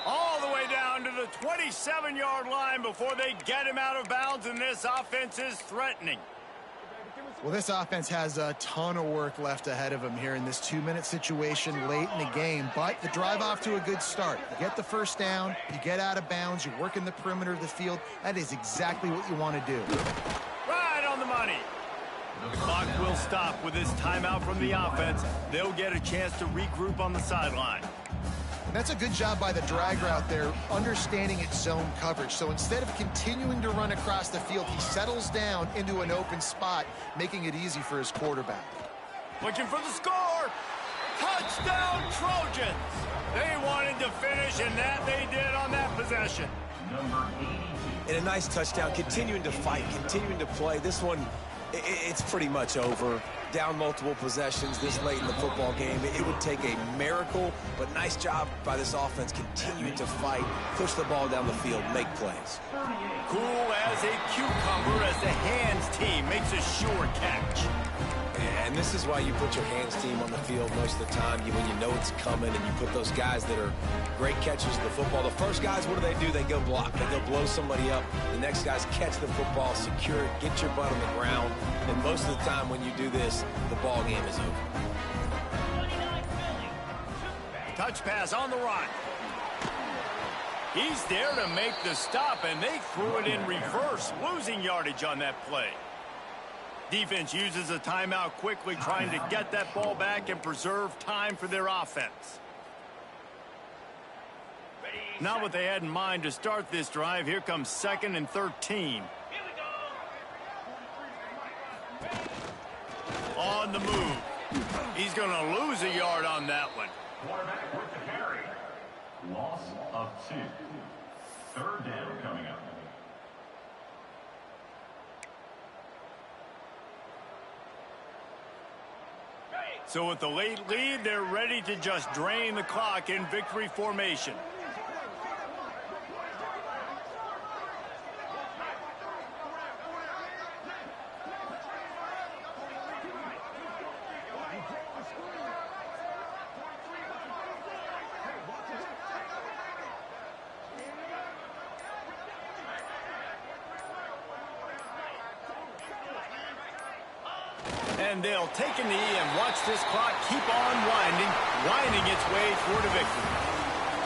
All the way down to the 27-yard line before they get him out of bounds, and this offense is threatening. Well, this offense has a ton of work left ahead of them here in this 2-minute situation late in the game, but the drive off to a good start. You get the 1st down, you get out of bounds, you work in the perimeter of the field. That is exactly what you want to do. Right on the money. The clock will stop with this timeout from the offense. They'll get a chance to regroup on the sideline. That's a good job by the drag route there, understanding its zone coverage. So instead of continuing to run across the field, he settles down into an open spot, making it easy for his quarterback. Looking for the score. Touchdown, Trojans. They wanted to finish, and that they did on that possession. And a nice touchdown, continuing to fight, continuing to play. This one, it's pretty much over. Down multiple possessions this late in the football game. It would take a miracle, but nice job by this offense continuing to fight, push the ball down the field, make plays. Cool as a cucumber as the hands team makes a sure catch. And this is why you put your hands team on the field most of the time, when you know it's coming, and you put those guys that are great catchers of the football. The first guys, what do? They go block. They go blow somebody up. The next guys catch the football, secure it, get your butt on the ground. And most of the time when you do this, the ball game is over. Touch pass on the run. He's there to make the stop, and they threw it in reverse, losing yardage on that play. Defense uses a timeout quickly, trying to get that ball back and preserve time for their offense. Not what they had in mind to start this drive. Here comes 2nd and 13. On the move. He's going to lose a yard on that one. Quarterback with the carry. Loss of 2. 3rd down coming up. So with the late lead, they're ready to just drain the clock in victory formation. And they'll take a knee and watch this clock keep on winding its way toward a victory.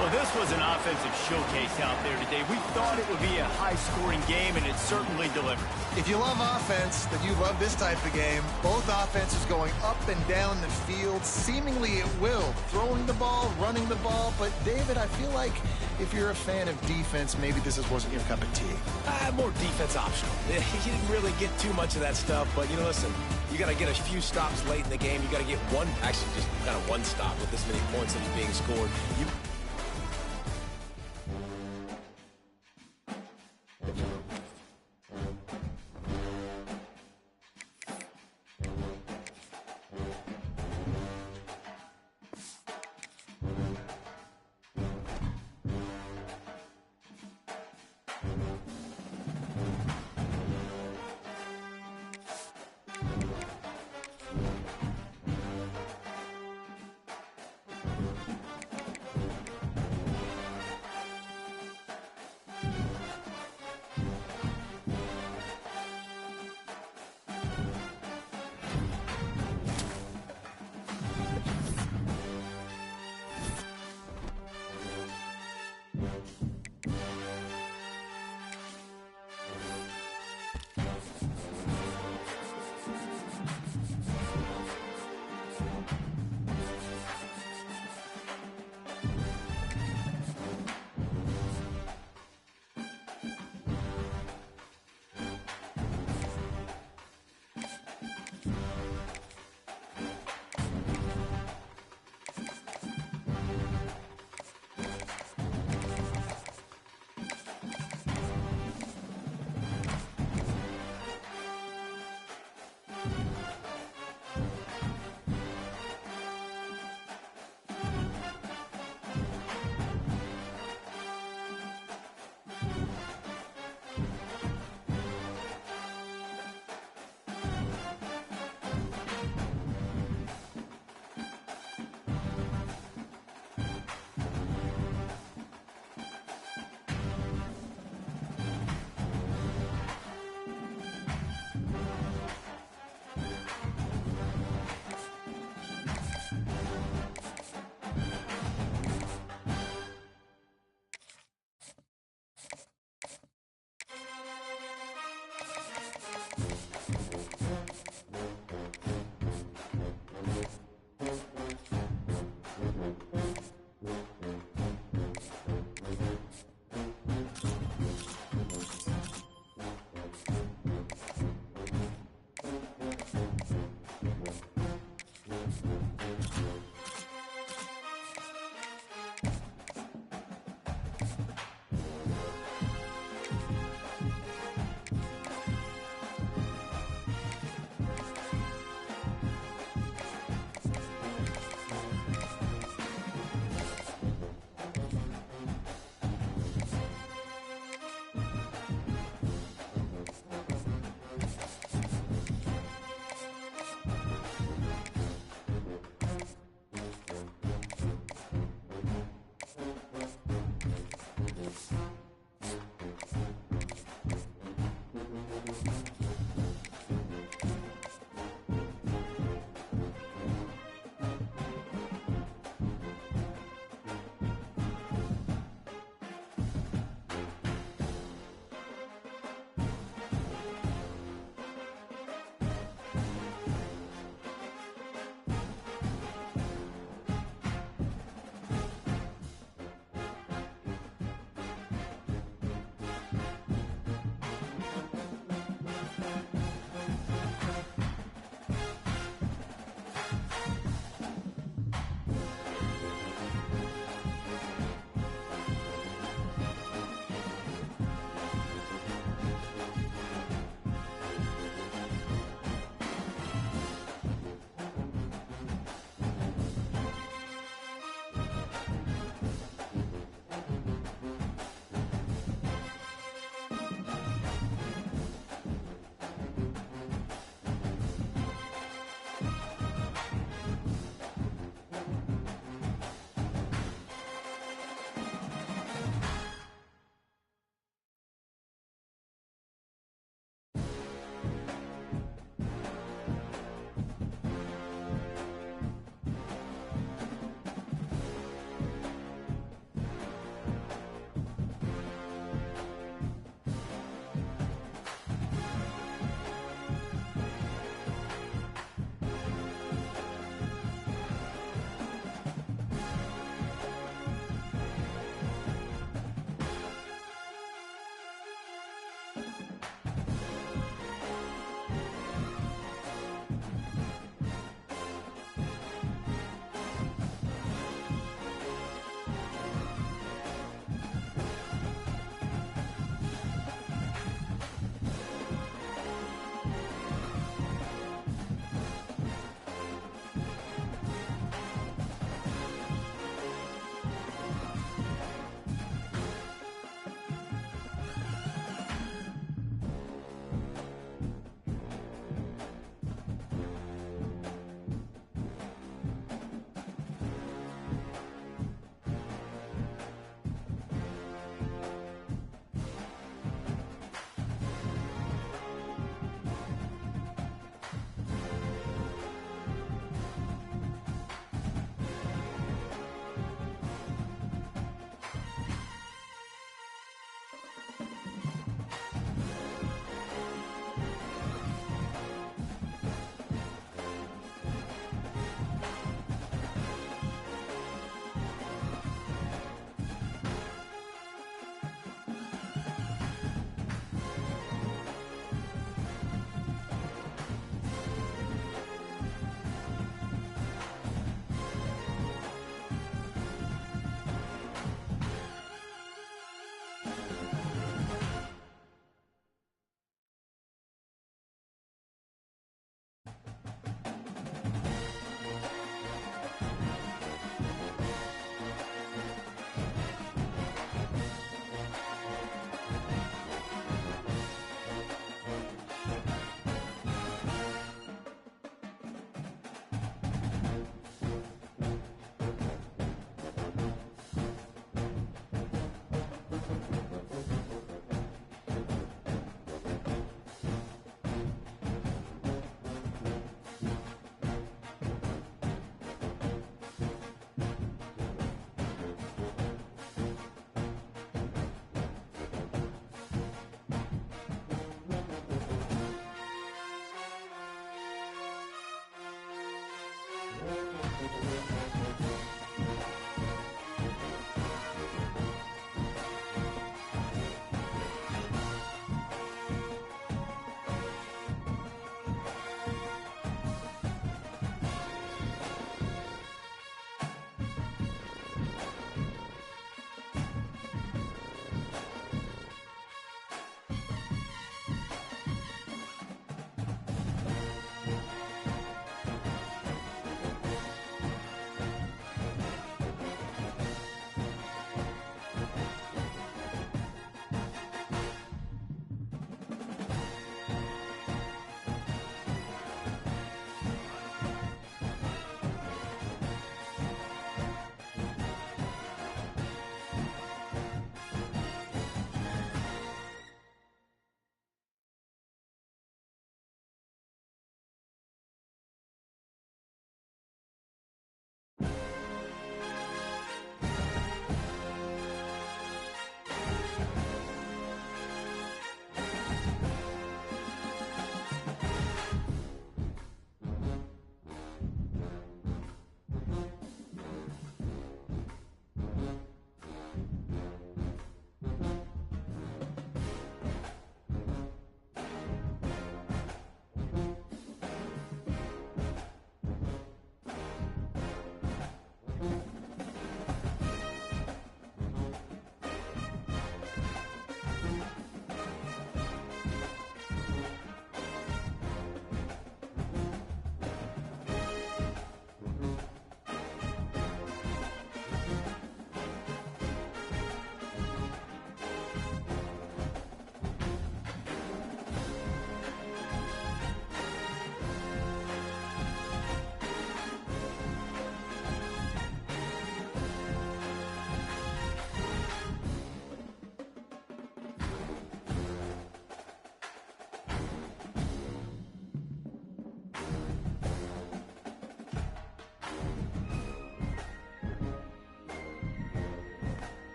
Well, this was an offensive showcase out there today. We thought it would be a high-scoring game, and it certainly delivered. If you love offense, then you love this type of game. Both offenses going up and down the field, seemingly at will. Throwing the ball, running the ball. But, David, I feel like if you're a fan of defense, maybe this wasn't your cup of tea. More defense optional. You didn't really get too much of that stuff, but, you know, listen, you got to get a few stops late in the game. You got to get one, actually just kind of one stop with this many points that is being scored.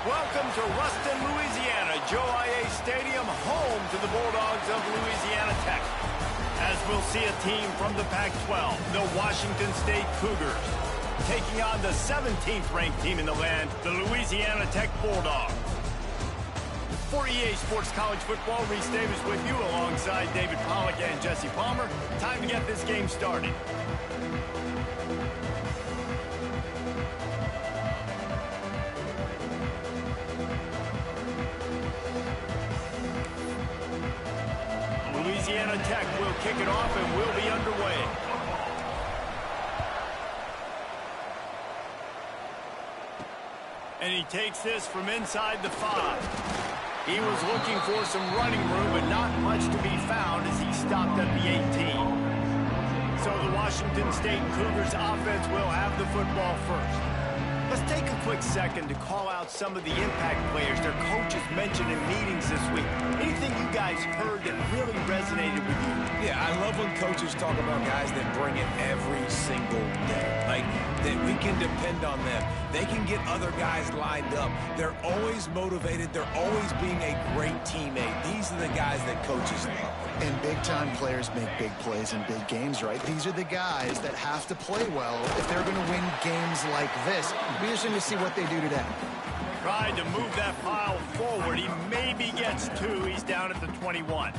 Welcome to Ruston, Louisiana, GHOGH Stadium, home to the Bulldogs of Louisiana Tech. As we'll see a team from the Pac-12, the Washington State Cougars, taking on the 17th ranked team in the land, the Louisiana Tech Bulldogs. For EA Sports College Football, Reese Davis with you alongside David Pollack and Jesse Palmer. Time to get this game started. Louisiana Tech will kick it off and will be underway. And he takes this from inside the 5. He was looking for some running room, but not much to be found as he stopped at the 18. So the Washington State Cougars offense will have the football first. Let's take a quick second to call out some of the impact players their coaches mentioned in meetings this week. Anything you guys heard that really resonated with you? Yeah, I love when coaches talk about guys that bring it every single day. Like, that we can depend on them. They can get other guys lined up. They're always motivated. They're always being a great teammate. These are the guys that coaches love. And big-time players make big plays in big games, right? These are the guys that have to play well if they're going to win games like this. Be interesting to see what they do today. Tried to move that pile forward. He maybe gets 2. He's down at the 21.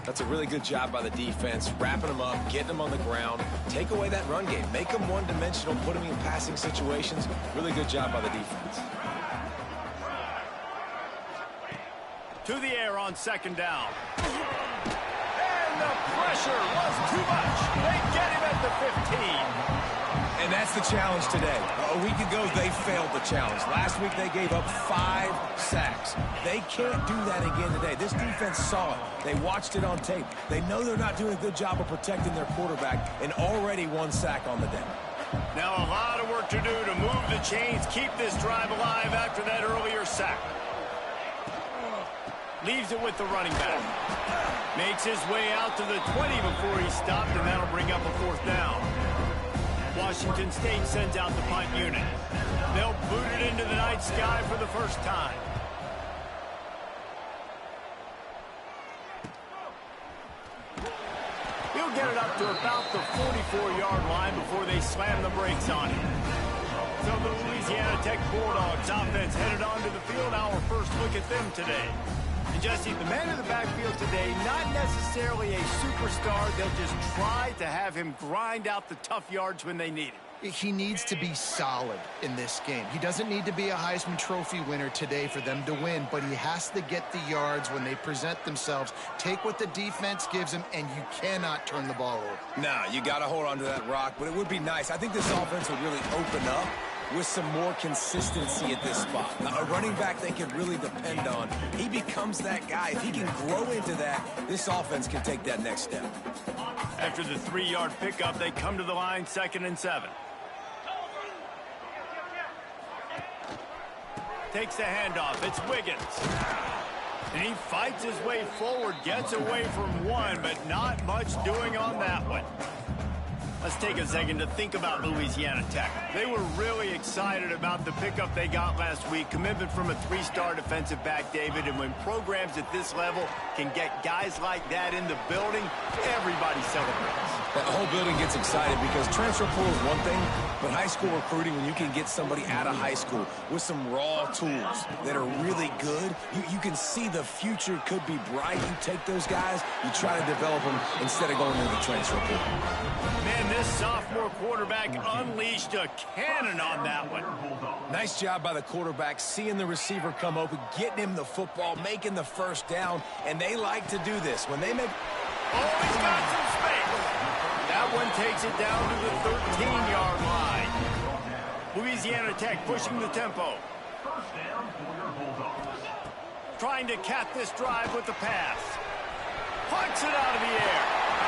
That's a really good job by the defense, wrapping them up, getting them on the ground, take away that run game, make them one-dimensional, put them in passing situations. Really good job by the defense. To the air on second down. And the pressure was too much. They get him at the 15. And that's the challenge today. A week ago, they failed the challenge. Last week, they gave up 5 sacks. They can't do that again today. This defense saw it. They watched it on tape. They know they're not doing a good job of protecting their quarterback, and already 1 sack on the day. Now a lot of work to do to move the chains, keep this drive alive after that earlier sack. Leaves it with the running back. Makes his way out to the 20 before he stopped, and that'll bring up a 4th down. Washington State sends out the punt unit. They'll boot it into the night sky for the first time. He'll get it up to about the 44-yard line before they slam the brakes on him. So the Louisiana Tech Bulldogs offense headed onto the field. Our first look at them today. And Jesse, the man in the backfield today, not necessarily a superstar. They'll just try to have him grind out the tough yards when they need it. He needs to be solid in this game. He doesn't need to be a Heisman Trophy winner today for them to win, but he has to get the yards when they present themselves. Take what the defense gives him, and you cannot turn the ball over. Nah, you got to hold on to that rock, but it would be nice. I think this offense would really open up with some more consistency at this spot. Now, a running back they can really depend on. He becomes that guy. If he can grow into that, this offense can take that next step. After the 3-yard pickup, they come to the line, 2nd and 7. Takes the handoff. It's Wiggins. And he fights his way forward, gets away from 1, but not much doing on that one. Let's take a second to think about Louisiana Tech. They were really excited about the pickup they got last week. Commitment from a 3-star defensive back, David. And when programs at this level can get guys like that in the building, everybody celebrates. The whole building gets excited because transfer pool is one thing, but high school recruiting, when you can get somebody out of high school with some raw tools that are really good, you can see the future could be bright. You take those guys, you try to develop them instead of going into the transfer pool. Man, this sophomore quarterback unleashed a cannon on that one. Nice job by the quarterback, seeing the receiver come open, getting him the football, making the 1st down, and they like to do this. When they make... Oh, he's got some space. That one takes it down to the 13-yard line. Louisiana Tech pushing the tempo. Trying to cap this drive with the pass. Punts it out of the air.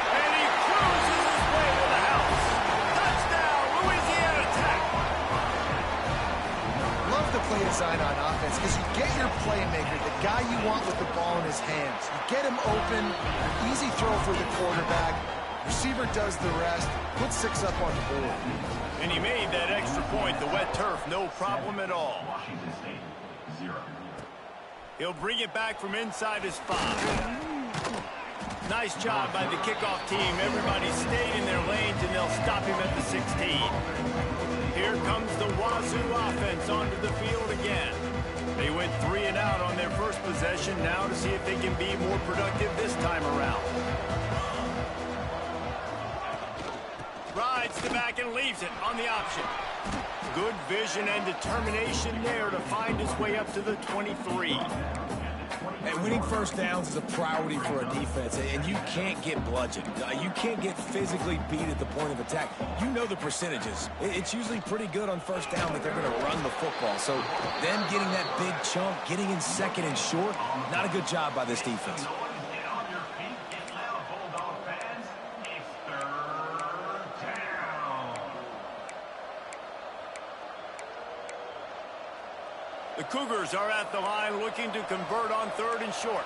And he cruises his way to the house. Touchdown, Louisiana Tech. Love the play design on offense because you get your playmaker, the guy you want with the ball in his hands. You get him open, easy throw for the quarterback. Receiver does the rest. Put 6 up on the board. And he made that extra point. The wet turf, no problem at all. Washington State, 0. He'll bring it back from inside his 5. Nice job by the kickoff team. Everybody stayed in their lanes, and they'll stop him at the 16. Here comes the Wazoo offense onto the field again. They went 3 and out on their first possession. Now to see if they can be more productive this time around. Rides the back and leaves it on the option. Good vision and determination there to find his way up to the 23. And winning first downs is a priority for a defense, and you can't get bludgeoned. You can't get physically beat at the point of attack. You know the percentages. It's usually pretty good on first down that they're going to run the football. So them getting that big chunk, getting in second and short, not a good job by this defense. Get on your feet, get loud, Bulldog fans. It's 3rd down. The Cougars are at the line looking to convert on 3rd and short.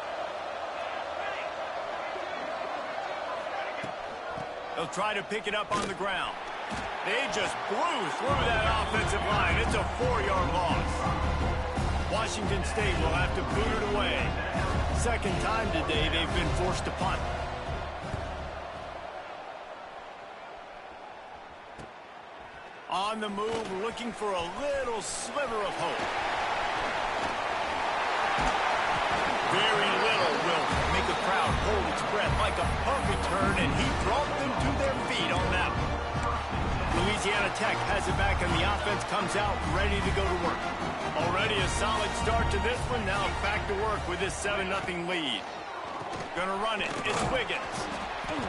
They'll try to pick it up on the ground. They just blew through that offensive line. It's a 4-yard loss. Washington State will have to boot it away. Second time today they've been forced to punt. On the move, looking for a little sliver of hope. Very little will make a crowd hold its breath like a punt return, and he brought them to their feet on that one. Louisiana Tech has it back, and the offense comes out ready to go to work. Already a solid start to this one. Now back to work with this 7-0 lead. Gonna run it. It's Wiggins.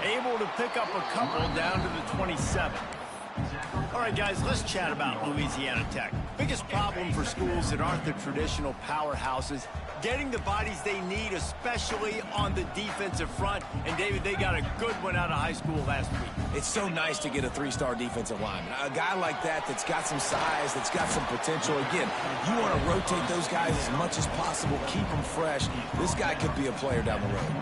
Able to pick up a couple down to the 27. All right, guys, let's chat about Louisiana Tech. Biggest problem for schools that aren't the traditional powerhouses, getting the bodies they need, especially on the defensive front. And, David, they got a good one out of high school last week. It's so nice to get a 3-star defensive lineman. A guy like that's got some size, that's got some potential. Again, you want to rotate those guys as much as possible, keep them fresh. This guy could be a player down the road.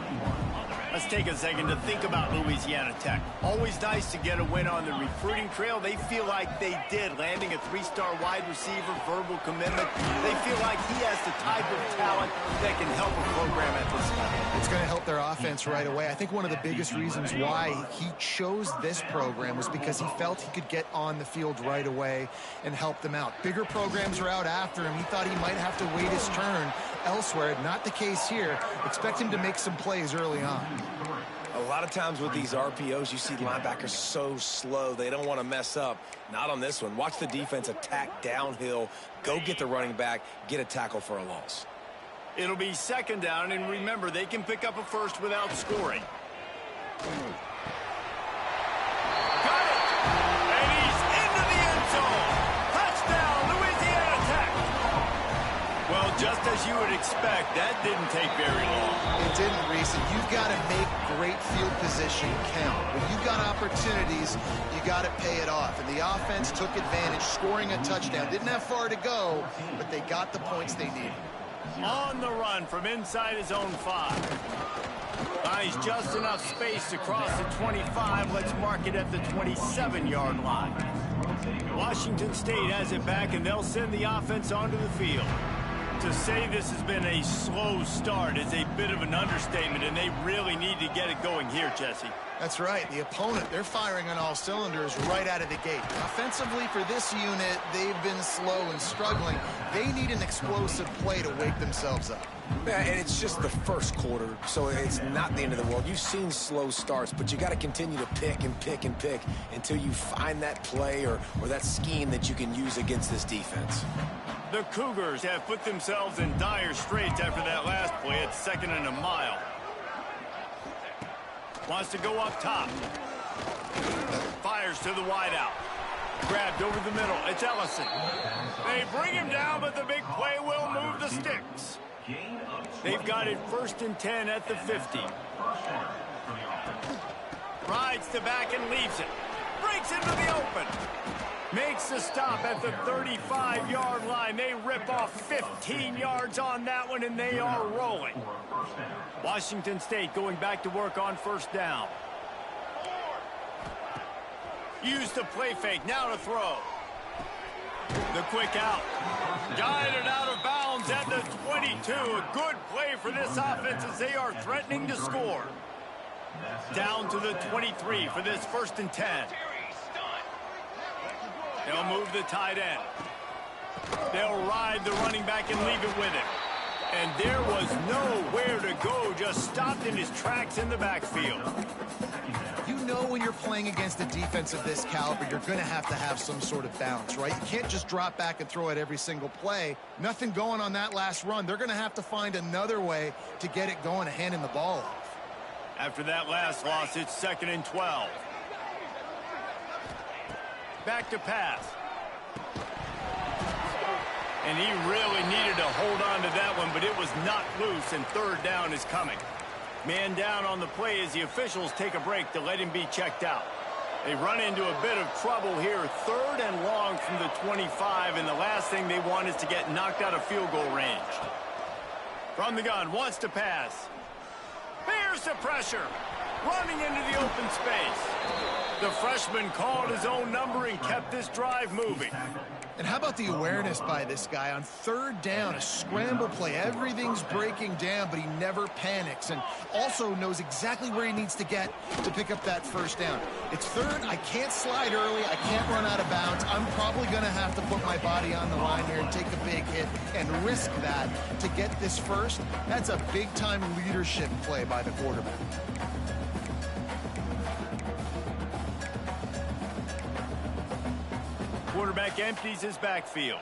Let's take a second to think about Louisiana Tech. Always nice to get a win on the recruiting trail. They feel like they did, landing a 3-star wide receiver, verbal commitment. They feel like he has the type of talent that can help a program at this level. It's going to help their offense right away. I think one of the biggest reasons why he chose this program was because he felt he could get on the field right away and help them out. Bigger programs are out after him. He thought he might have to wait his turn elsewhere. Not the case here. Expect him to make some plays early on. A lot of times with these RPOs, you see linebackers so slow, they don't want to mess up. Not on this one. Watch the defense attack downhill, go get the running back, get a tackle for a loss. It'll be 2nd down, and remember, they can pick up a first without scoring. Got it! And he's into the end zone. Touchdown, Louisiana Tech. Well, just as you would expect, that didn't take very long. It didn't, Reese. And you've got to make great field position count. When you've got opportunities, you got to pay it off. And the offense took advantage, scoring a touchdown. Didn't have far to go, but they got the points they needed. On the run from inside his own 5. Buys just enough space to cross the 25. Let's mark it at the 27-yard line. Washington State has it back, and they'll send the offense onto the field. To say this has been a slow start is a bit of an understatement, and they really need to get it going here, Jesse. That's right. The opponent, they're firing on all cylinders right out of the gate. Offensively for this unit, they've been slow and struggling. They need an explosive play to wake themselves up. Yeah, and it's just the first quarter, so it's not the end of the world. You've seen slow starts, but you got to continue to pick and pick and pick until you find that play or that scheme that you can use against this defense. The Cougars have put themselves in dire straits after that last play. It's 2nd and a mile. Wants to go up top. Fires to the wideout. Grabbed over the middle. It's Ellison. They bring him down, but the big play will move the sticks. They've got it 1st and 10 at the 50. Rides the back and leaves it. Breaks into the open. Makes the stop at the 35-yard line. They rip off 15 yards on that one, and they are rolling. Washington State going back to work on 1st down. Use the play fake. Now to throw. The quick out. Guided out of bounds at the 22. A good play for this offense as they are threatening to score. Down to the 23 for this 1st and 10. They'll move the tight end. They'll ride the running back and leave it with him. And there was nowhere to go, just stopped in his tracks in the backfield. You know when you're playing against a defense of this caliber, you're going to have some sort of bounce, right? You can't just drop back and throw it every single play. Nothing going on that last run. They're going to have to find another way to get it going and handing the ball off. After that last loss, it's 2nd and 12. Back to pass. And he really needed to hold on to that one, but it was not loose, and 3rd down is coming. Man down on the play as the officials take a break to let him be checked out. They run into a bit of trouble here, 3rd and long from the 25, and the last thing they want is to get knocked out of field goal range. From the gun, wants to pass. Here's the pressure. Running into the open space. The freshman called his own number and kept this drive moving. And how about the awareness by this guy on 3rd down, a scramble play. Everything's breaking down, but he never panics and also knows exactly where he needs to get to pick up that 1st down. It's 3rd. I can't slide early. I can't run out of bounds. I'm probably going to have to put my body on the line here and take a big hit and risk that to get this 1st. That's a big-time leadership play by the quarterback. Quarterback empties his backfield.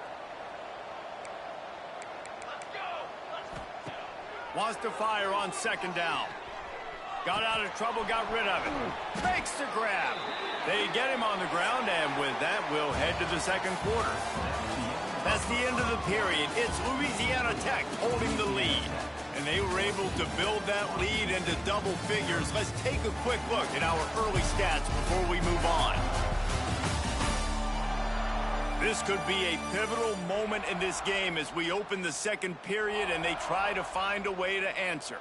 Wants to fire on 2nd down. Got out of trouble, got rid of it. Makes the grab. They get him on the ground, and with that, we'll head to the 2nd quarter. That's the end of the period. It's Louisiana Tech holding the lead. And they were able to build that lead into double figures. Let's take a quick look at our early stats before we move on. This could be a pivotal moment in this game as we open the 2nd period and they try to find a way to answer.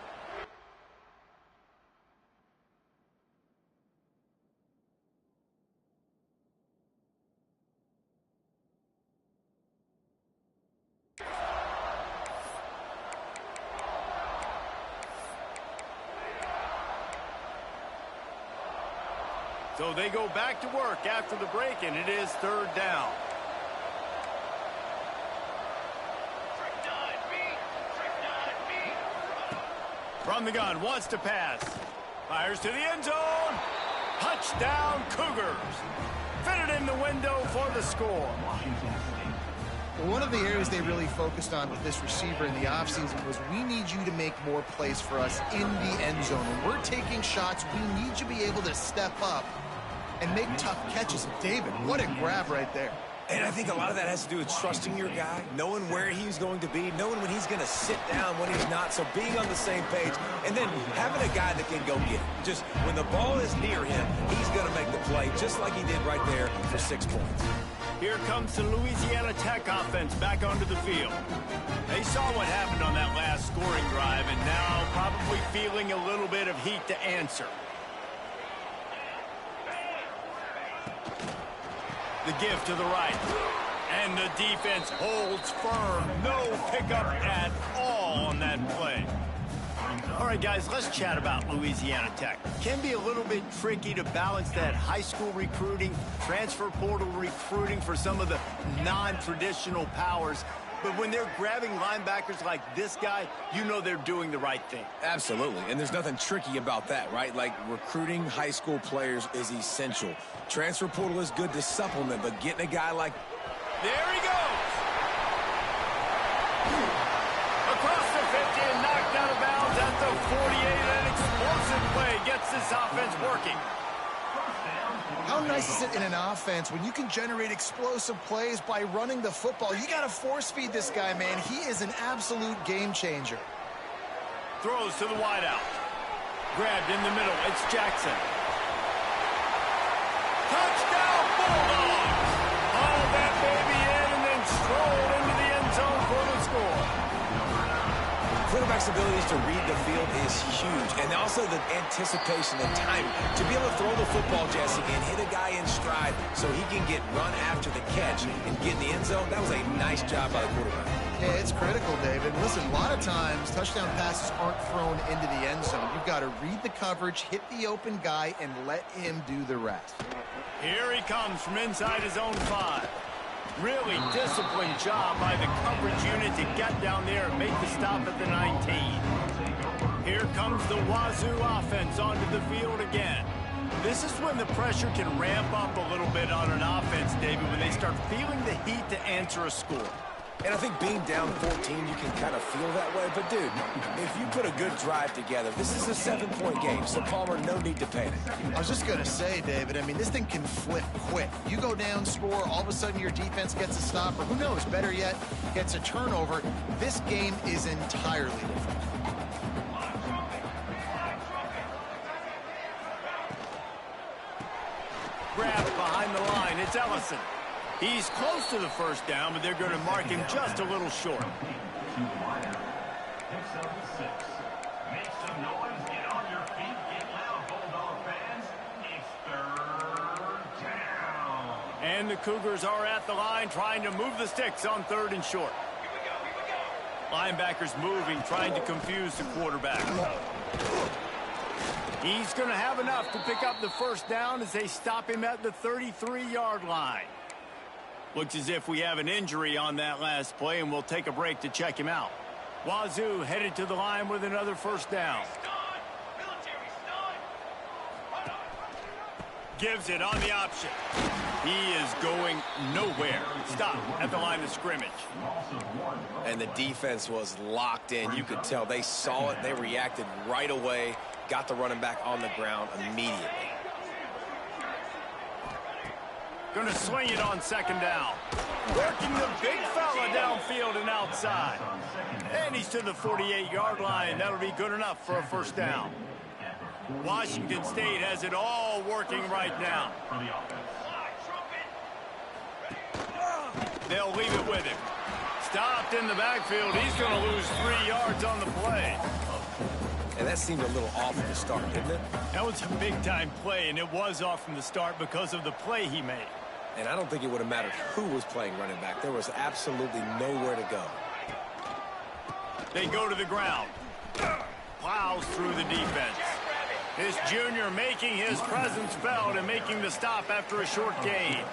So they go back to work after the break, and it is 3rd down. From the gun, wants to pass. Fires to the end zone. Touchdown, Cougars. Fitted in the window for the score. Well, one of the areas they really focused on with this receiver in the offseason was we need you to make more plays for us in the end zone. When we're taking shots, we need you to be able to step up and make tough catches. David, what a grab right there. And I think a lot of that has to do with trusting your guy, knowing where he's going to be, knowing when he's going to sit down, when he's not. So being on the same page, and then having a guy that can go get it. Just when the ball is near him, he's going to make the play, just like he did right there for 6 points. Here comes the Louisiana Tech offense back onto the field. They saw what happened on that last scoring drive, and now probably feeling a little bit of heat to answer. The give to the right. And the defense holds firm. No pickup at all on that play. All right, guys, let's chat about Louisiana Tech. Can be a little bit tricky to balance that high school recruiting, transfer portal recruiting for some of the non-traditional powers. But when they're grabbing linebackers like this guy, you know they're doing the right thing. Absolutely, and there's nothing tricky about that, right? Like, recruiting high school players is essential. Transfer portal is good to supplement, but getting a guy like... There he goes! Across the 50 and knocked out of bounds at the 48. An explosive play gets this offense working. How nice is it in an offense when you can generate explosive plays by running the football? You got to force feed this guy, man. He is an absolute game changer. Throws to the wideout. Grabbed in the middle. It's Jackson. Touchdown, Bulldogs! Hauled that baby in and then strolled into the end zone for the score. Quarterback's abilities to read the field is huge, and also the anticipation and timing to be able to throw the football, Jesse, and hit a guy in stride stride so he can get run after the catch and get in the end zone. That was a nice job by the quarterback. Yeah, it's critical, David. Listen, a lot of times touchdown passes aren't thrown into the end zone. You've got to read the coverage, hit the open guy, and let him do the rest. Here he comes from inside his own 5. Really disciplined job by the coverage unit to get down there and make the stop at the 19. Here comes the Wazoo offense onto the field again. This is when the pressure can ramp up a little bit on an offense, David, when they start feeling the heat to answer a score. And I think being down 14, you can kind of feel that way. But, dude, if you put a good drive together, this is a 7-point game, so Palmer, no need to panic. I was just going to say, David, I mean, this thing can flip quick. You go down, score, all of a sudden your defense gets a stop, or who knows, better yet, gets a turnover. This game is entirely different. Grab behind the line. It's Ellison. He's close to the first down, but they're going to mark him just a little short. Make some noise, get on your feet, get loud, Bulldog fans. It's third down. And the Cougars are at the line trying to move the sticks on 3rd and short. Linebackers moving, trying to confuse the quarterback. He's going to have enough to pick up the first down as they stop him at the 33-yard line. Looks as if we have an injury on that last play, and we'll take a break to check him out. Wazoo headed to the line with another first down. Gives it on the option. He is going nowhere. Stop at the line of scrimmage. And the defense was locked in. You could tell they saw it. They reacted right away. Got the running back on the ground immediately. Going to swing it on 2nd down. Working the big fella downfield and outside. And he's to the 48-yard line. That'll be good enough for a first down. Washington State has it all working right now. They'll leave it with him. Stopped in the backfield. He's going to lose 3 yards on the play. And that seemed a little off at the start, didn't it? That was a big-time play, and it was off from the start because of the play he made. And I don't think it would have mattered who was playing running back. There was absolutely nowhere to go. They go to the ground. Plows through the defense. This junior making his presence felt and making the stop after a short gain.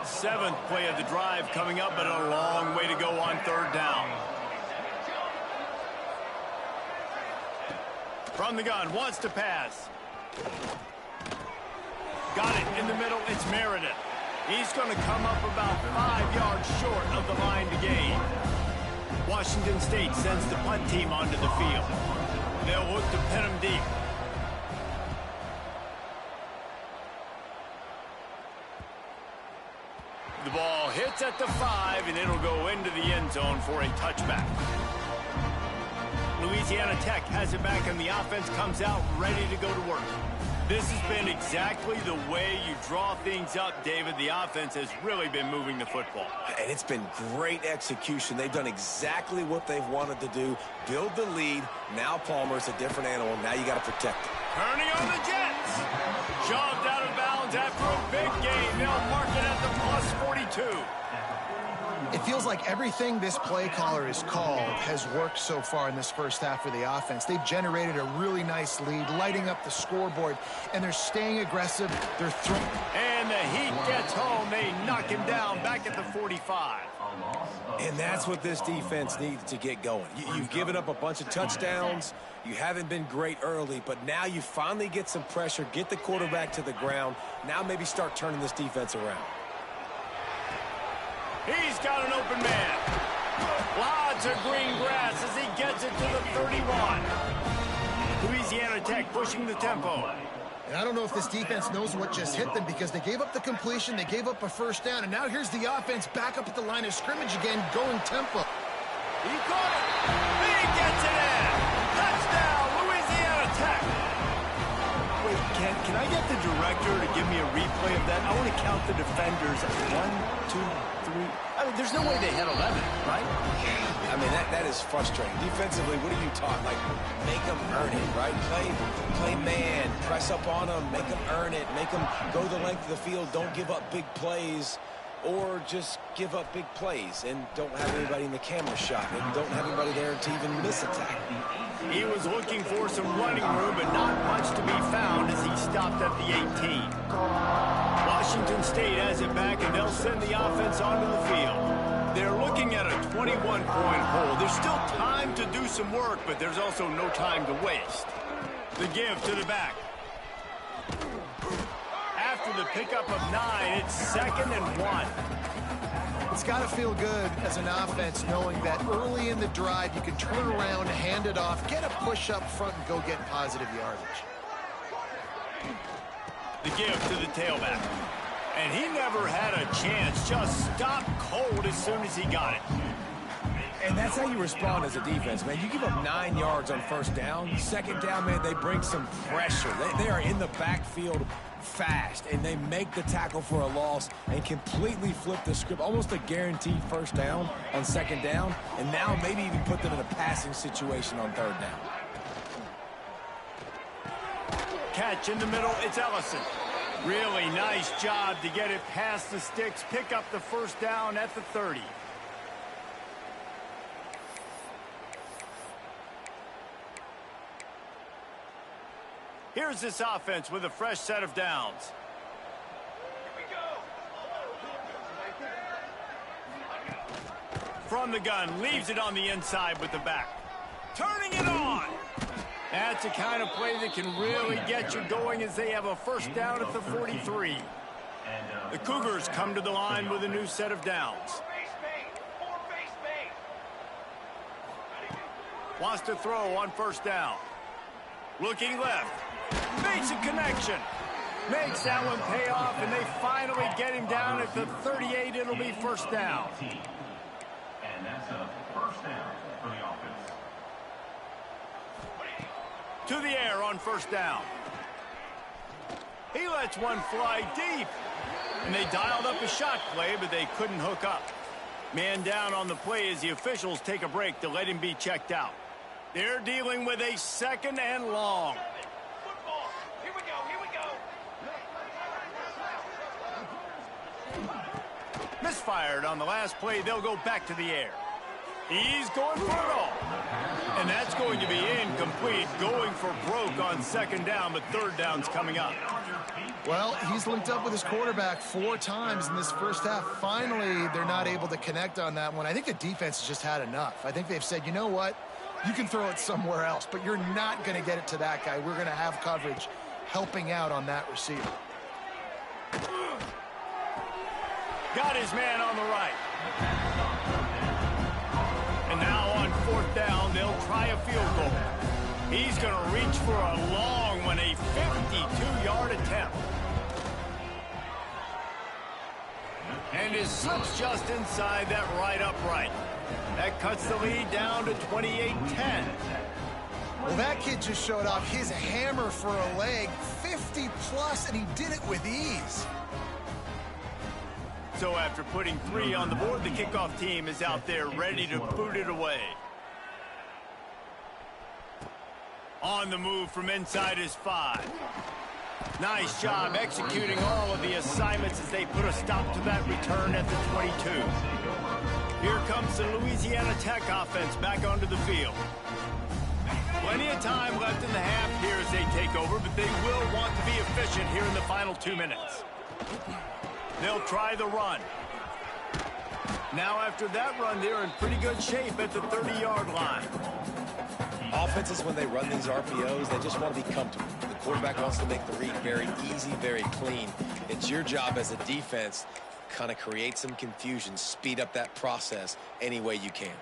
7th play of the drive coming up, but a long way to go on 3rd down. From the gun, wants to pass. Got it in the middle, it's Meredith. He's going to come up about 5 yards short of the line to gain. Washington State sends the punt team onto the field. They'll look to pin him deep. The ball hits at the 5, and it'll go into the end zone for a touchback. Louisiana Tech has it back, and the offense comes out ready to go to work. This has been exactly the way you draw things up, David. The offense has really been moving the football. And it's been great execution. They've done exactly what they've wanted to do. Build the lead. Now Palmer's a different animal. Now you got to protect him. Turning on the Jets. Shoved out of bounds after a big gain. They'll mark it at the +42. It feels like everything this play caller has called has worked so far in this first half for the offense. They've generated a really nice lead, lighting up the scoreboard, and they're staying aggressive. They're throwing. And the heat gets home. They knock him down back at the 45. And that's what this defense needs to get going. You've given up a bunch of touchdowns. You haven't been great early, but now you finally get some pressure, get the quarterback to the ground. Now maybe start turning this defense around. He's got an open man. Lots of green grass as he gets it to the 31. Louisiana Tech pushing the tempo. And I don't know if this defense knows what just hit them because they gave up the completion, they gave up a first down, and now here's the offense back up at the line of scrimmage again, going tempo. He caught it. He gets it in. Touchdown, Louisiana Tech. Wait, can I get the director to give me me a replay of that? I want to count the defenders. 1, 2, 3. I mean, there's no way they had 11, right? I mean, that is frustrating. Defensively, what are you taught? Like, make them earn it, right? Play man, press up on them, make them earn it, make them go the length of the field, don't give up big plays, or just give up big plays and don't have anybody in the camera shot and don't have anybody there to even miss a tackle. He was looking for some running room, but not much to be found as he stopped at the 18. Washington State has it back, and they'll send the offense onto the field. They're looking at a 21-point hole. There's still time to do some work, but there's also no time to waste. The give to the back. After the pickup of 9, it's 2nd and 1. It's got to feel good as an offense knowing that early in the drive you can turn around, hand it off, get a push up front, and go get positive yardage. The give to the tailback. And he never had a chance. Just stopped cold as soon as he got it. And that's how you respond as a defense, man. You give up 9 yards on first down. 2nd down, man, they bring some pressure. They are in the backfield fast, and they make the tackle for a loss and completely flip the script. Almost a guaranteed first down on 2nd down, and now maybe even put them in a passing situation on 3rd down. Catch in the middle, it's Ellison. Really nice job to get it past the sticks, pick up the first down at the 30. Here's this offense with a fresh set of downs. From the gun, leaves it on the inside with the back. Turning it on! That's the kind of play that can really get you going as they have a first down at the 43. The Cougars come to the line with a new set of downs. Wants to throw on first down. Looking left. Makes a connection. Makes that one pay off, and they finally get him down at the 38. It'll be first down. And that's a first down for the offense. To the air on first down. He lets one fly deep. And they dialed up a shot play, but they couldn't hook up. Man down on the play as the officials take a break to let him be checked out. They're dealing with a 2nd and long. Football. Here we go. Misfired on the last play. They'll go back to the air. He's going for it all. And that's going to be incomplete. Going for broke on 2nd down, but 3rd down's coming up. Well, he's linked up with his quarterback 4 times in this first half. Finally, they're not able to connect on that one. I think the defense has just had enough. I think they've said, you know what? You can throw it somewhere else, but you're not going to get it to that guy. We're going to have coverage helping out on that receiver. Got his man on the right. And now on 4th down, they'll try a field goal. He's going to reach for a long one, a 52-yard attempt. And his slip's just inside that right upright. That cuts the lead down to 28-10. Well, that kid just showed off his hammer for a leg, 50-plus, and he did it with ease. So after putting 3 on the board, the kickoff team is out there ready to boot it away. On the move from inside his 5. Nice job executing all of the assignments as they put a stop to that return at the 22. Here comes the Louisiana Tech offense back onto the field. Plenty of time left in the half here as they take over, but they will want to be efficient here in the final 2 minutes. They'll try the run. Now after that run, they're in pretty good shape at the 30-yard line. Offenses, when they run these RPOs, they just want to be comfortable. The quarterback wants to make the read very easy, very clean. It's your job as a defense to kind of create some confusion, speed up that process any way you can.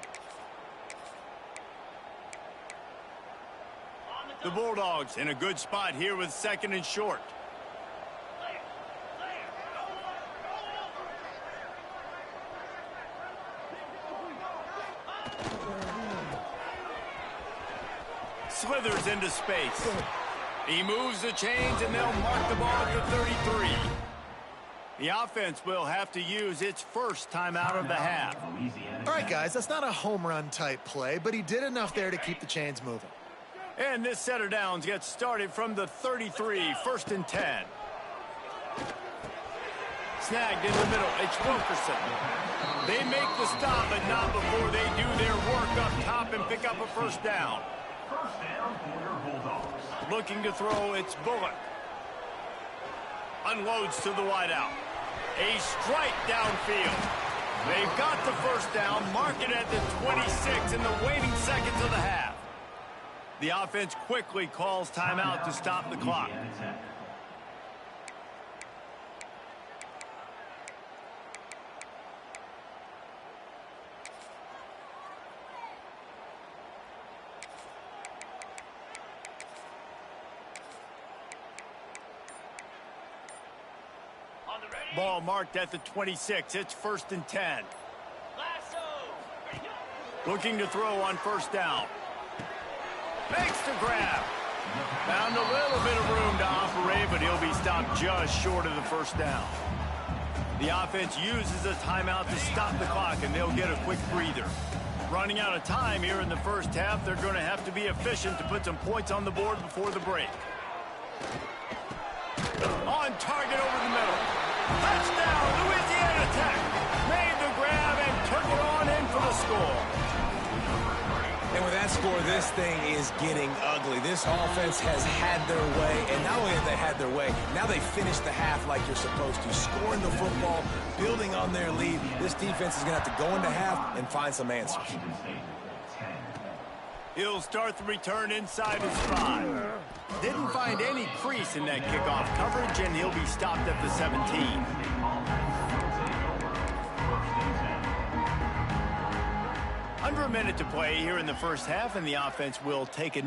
The Bulldogs in a good spot here with 2nd and short. Slithers into space. He moves the chains, and they'll mark the ball at the 33. The offense will have to use its first timeout of the half. All right, guys, that's not a home run type play, but he did enough there to keep the chains moving. And this set of downs gets started from the 33, 1st and 10. Snagged in the middle, it's Wilkerson. They make the stop, but not before they do their work up top and pick up a first down. First down for your Bulldogs. Looking to throw, it's Bullock. Unloads to the wideout. A strike downfield. They've got the first down, mark it at the 26 in the waning seconds of the half. The offense quickly calls timeout to stop the clock. Ball marked at the 26. It's 1st and 10. Looking to throw on first down. Makes the grab. Found a little bit of room to operate, but he'll be stopped just short of the first down. The offense uses a timeout to stop the clock, and they'll get a quick breather. Running out of time here in the first half, they're going to have to be efficient to put some points on the board before the break. On target over the middle. Touchdown, Louisiana Tech. Made the grab and took it on in for the score. And with that score, this thing is getting ugly. This offense has had their way, and not only have they had their way, now they finished the half like you're supposed to, scoring the football, building on their lead. This defense is going to have to go into half and find some answers. He'll start the return inside his 5. Didn't find any crease in that kickoff coverage, and he'll be stopped at the 17. Under a minute to play here in the first half, and the offense will take it.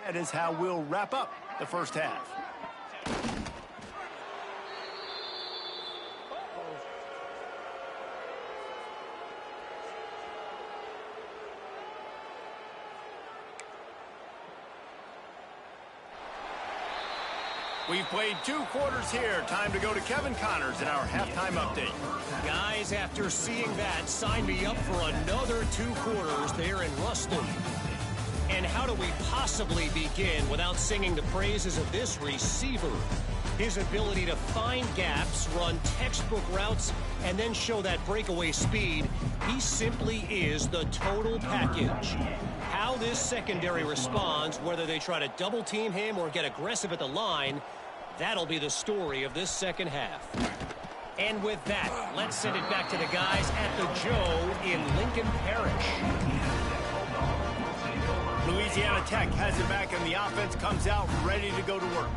That is how we'll wrap up the first half. We've played 2 quarters here. Time to go to Kevin Connors in our halftime update. Guys, after seeing that, sign me up for another 2 quarters there in Ruston. And how do we possibly begin without singing the praises of this receiver? His ability to find gaps, run textbook routes, and then show that breakaway speed. He simply is the total package. How this secondary responds, whether they try to double team him or get aggressive at the line, that'll be the story of this second half. And with that, let's send it back to the guys at the Joe in Lincoln Parish. Louisiana Tech has it back, and the offense comes out ready to go to work.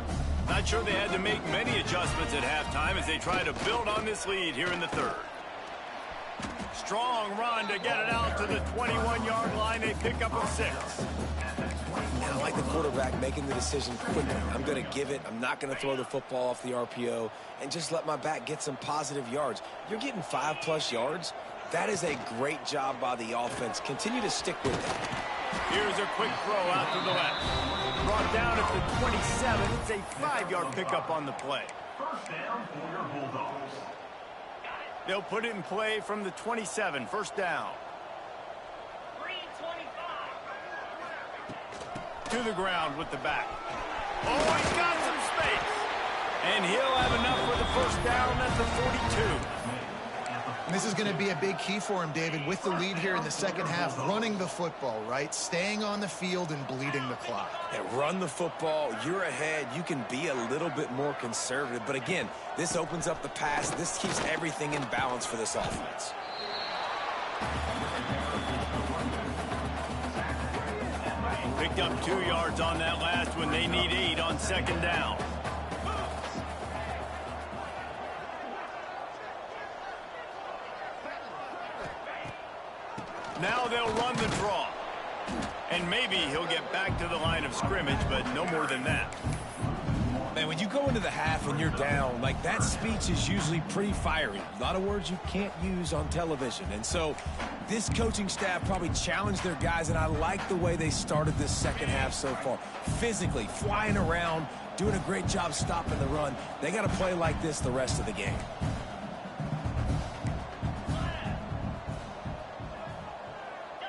Not sure they had to make many adjustments at halftime as they try to build on this lead here in the third. Strong run to get it out to the 21-yard line. They pick up a 6. I like the quarterback making the decision quickly. I'm going to give it. I'm not going to throw the football off the RPO and just let my back get some positive yards. You're getting 5+ yards. That is a great job by the offense. Continue to stick with that. Here's a quick throw out to the left. Brought down at the 27. It's a 5-yard pickup on the play. First down for your Bulldogs. They'll put it in play from the 27. First down. To the ground with the back. Oh, he's got some space. And he'll have enough for the first down at the 42. And this is going to be a big key for him, David, with the lead here in the second half, running the football, right? Staying on the field and bleeding the clock. Yeah, run the football. You're ahead. You can be a little bit more conservative. But again, this opens up the pass. This keeps everything in balance for this offense. Picked up 2 yards on that last one. They need 8 on second down. Now they'll run the draw. And maybe he'll get back to the line of scrimmage, but no more than that. Man, when you go into the half and you're down, like that speech is usually pretty fiery. A lot of words you can't use on television. And so this coaching staff probably challenged their guys, and I like the way they started this second half so far. Physically, flying around, doing a great job stopping the run. They got to play like this the rest of the game.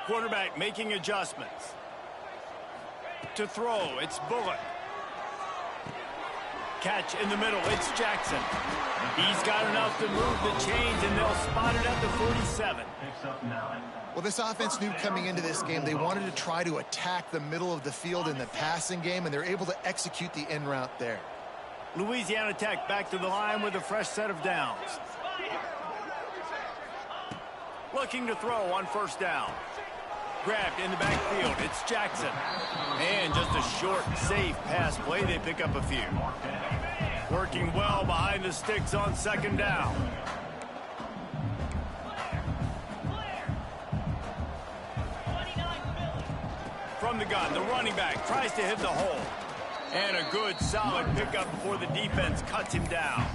Quarterback making adjustments. To throw, it's Bullock. Catch in the middle, it's Jackson. He's got enough to move the chains, and they'll spot it at the 47. Well, this offense knew coming into this game they wanted to try to attack the middle of the field in the passing game, and they're able to execute the in route there. Louisiana Tech back to the line with a fresh set of downs. Looking to throw on first down. Grabbed in the backfield, it's Jackson. And just a short, safe pass play, they pick up a few. Working well behind the sticks on second down. From the gun, the running back tries to hit the hole. And a good, solid pickup before the defense cuts him down.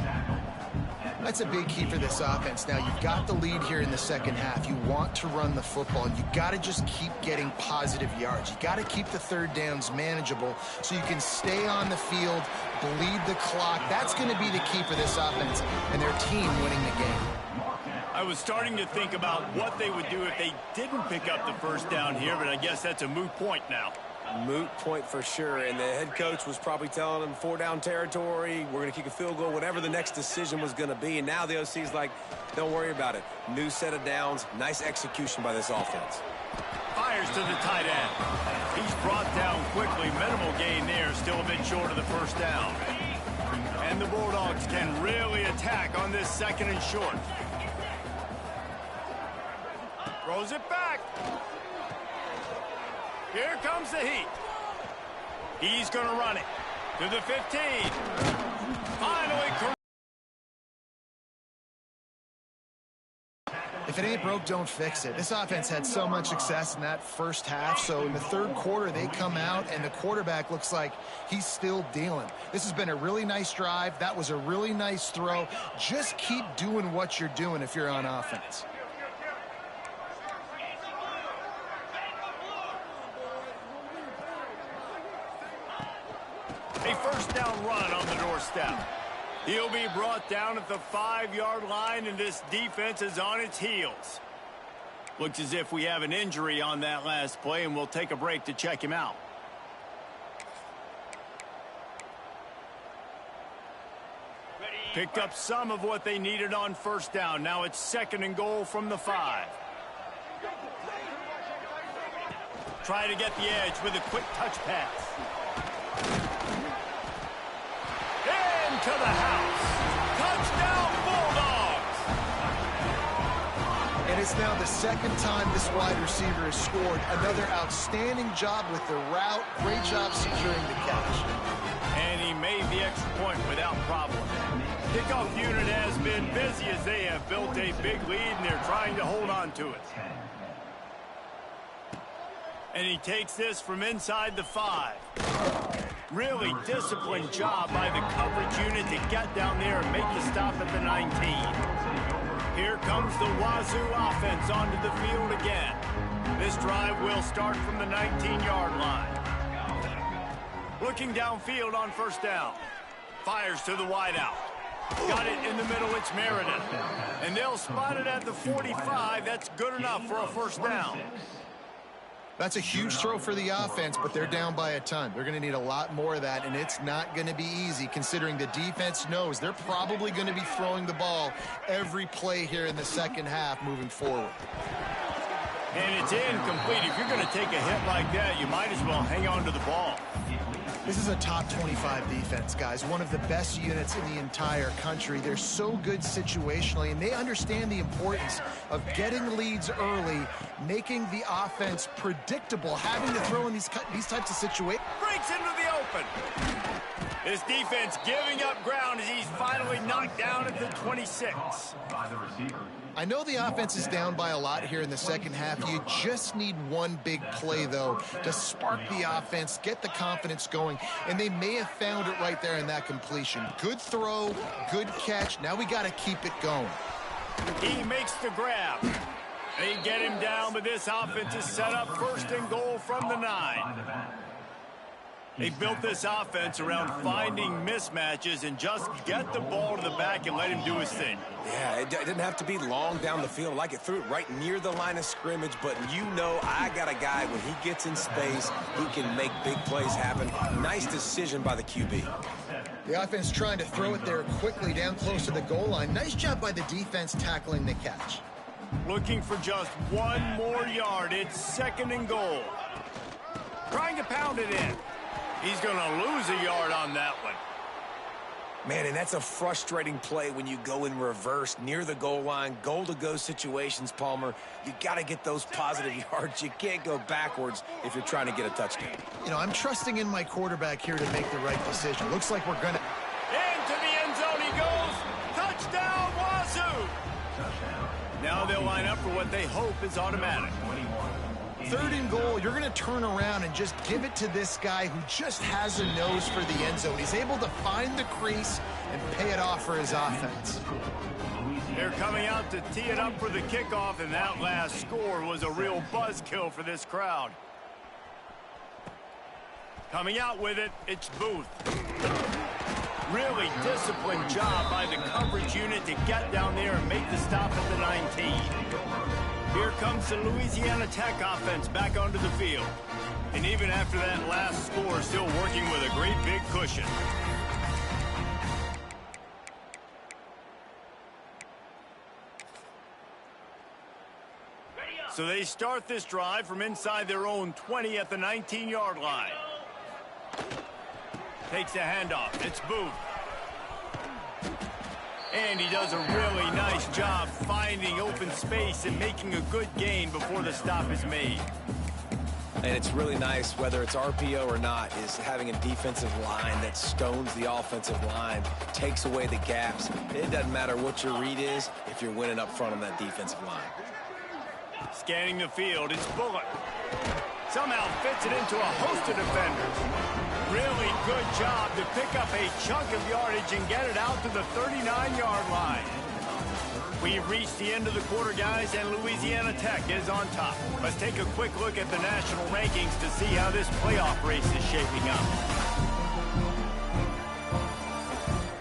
That's a big key for this offense. Now, you've got the lead here in the second half. You want to run the football. You got to just keep getting positive yards. You got to keep the third downs manageable so you can stay on the field, bleed the clock. That's going to be the key for this offense and their team winning the game. I was starting to think about what they would do if they didn't pick up the first down here, but I guess that's a moot point now. Moot point for sure, and the head coach was probably telling them 4-down territory, we're going to kick a field goal, whatever the next decision was going to be, and now the OC's like, don't worry about it. New set of downs, nice execution by this offense. Fires to the tight end. He's brought down quickly, minimal gain there, still a bit short of the first down. And the Bulldogs can really attack on this second and short. Throws it back. Here comes the heat. He's going to run it to the 15. Finally. If it ain't broke, don't fix it. This offense had so much success in that first half, so in the third quarter, they come out, and the quarterback looks like he's still dealing. This has been a really nice drive. That was a really nice throw. Just keep doing what you're doing if you're on offense. A first down run on the doorstep. He'll be brought down at the 5-yard line, and this defense is on its heels. Looks as if we have an injury on that last play, and we'll take a break to check him out. Picked up some of what they needed on first down. Now it's second and goal from the 5. Try to get the edge with a quick touch pass. To the house. Touchdown, Bulldogs! And it's now the second time this wide receiver has scored. Another outstanding job with the route. Great job securing the catch. And he made the extra point without problem. Kickoff unit has been busy as they have built a big lead, and they're trying to hold on to it. And he takes this from inside the 5. Really disciplined job by the coverage unit to get down there and make the stop at the 19. Here comes the Wazoo offense onto the field again. This drive will start from the 19-yard line. Looking downfield on first down. Fires to the wideout. Got it in the middle, it's Meredith. And they'll spot it at the 45. That's good enough for a first down. That's a huge throw for the offense, but they're down by a ton. They're going to need a lot more of that, and it's not going to be easy considering the defense knows they're probably going to be throwing the ball every play here in the second half moving forward. And it's incomplete. If you're going to take a hit like that, you might as well hang on to the ball. This is a top 25 defense, guys. One of the best units in the entire country. They're so good situationally, and they understand the importance of getting leads early, making the offense predictable, having to throw in these types of situations. Breaks into the open. This defense giving up ground as he's finally knocked down at the 26. I know the offense is down by a lot here in the second half. You just need one big play, though, to spark the offense, get the confidence going, and they may have found it right there in that completion. Good throw, good catch. Now we got to keep it going. He makes the grab. They get him down, but this offense is set up first and goal from the 9. They built this offense around finding mismatches and just get the ball to the back and let him do his thing. Yeah, it didn't have to be long down the field. Like it threw it right near the line of scrimmage, but you know I got a guy when he gets in space, he can make big plays happen. Nice decision by the QB. The offense trying to throw it there quickly down close to the goal line. Nice job by the defense tackling the catch. Looking for just one more yard. It's second and goal. Trying to pound it in. He's going to lose a yard on that one. Man, and that's a frustrating play when you go in reverse near the goal line, goal-to-go situations, Palmer. You got to get those positive yards. You can't go backwards if you're trying to get a touchdown. You know, I'm trusting in my quarterback here to make the right decision. Looks like we're going to... Into the end zone he goes. Touchdown, Wazoo! Now they'll line up for what they hope is automatic. Third and goal, you're going to turn around and just give it to this guy who just has a nose for the end zone. He's able to find the crease and pay it off for his offense. They're coming out to tee it up for the kickoff, and that last score was a real buzzkill for this crowd. Coming out with it, it's Booth. Really disciplined job by the coverage unit to get down there and make the stop at the 19. Here comes the Louisiana Tech offense back onto the field. And even after that last score, still working with a great big cushion. So they start this drive from inside their own 20 at the 19-yard line. Takes a handoff. It's Booth. And he does a really nice job finding open space and making a good gain before the stop is made. And it's really nice, whether it's RPO or not, is having a defensive line that stones the offensive line, takes away the gaps. It doesn't matter what your read is if you're winning up front on that defensive line. Scanning the field, it's Bullock. Somehow fits it into a host of defenders. Really good job to pick up a chunk of yardage and get it out to the 39-yard line. We've reached the end of the quarter, guys, and Louisiana Tech is on top. Let's take a quick look at the national rankings to see how this playoff race is shaping up.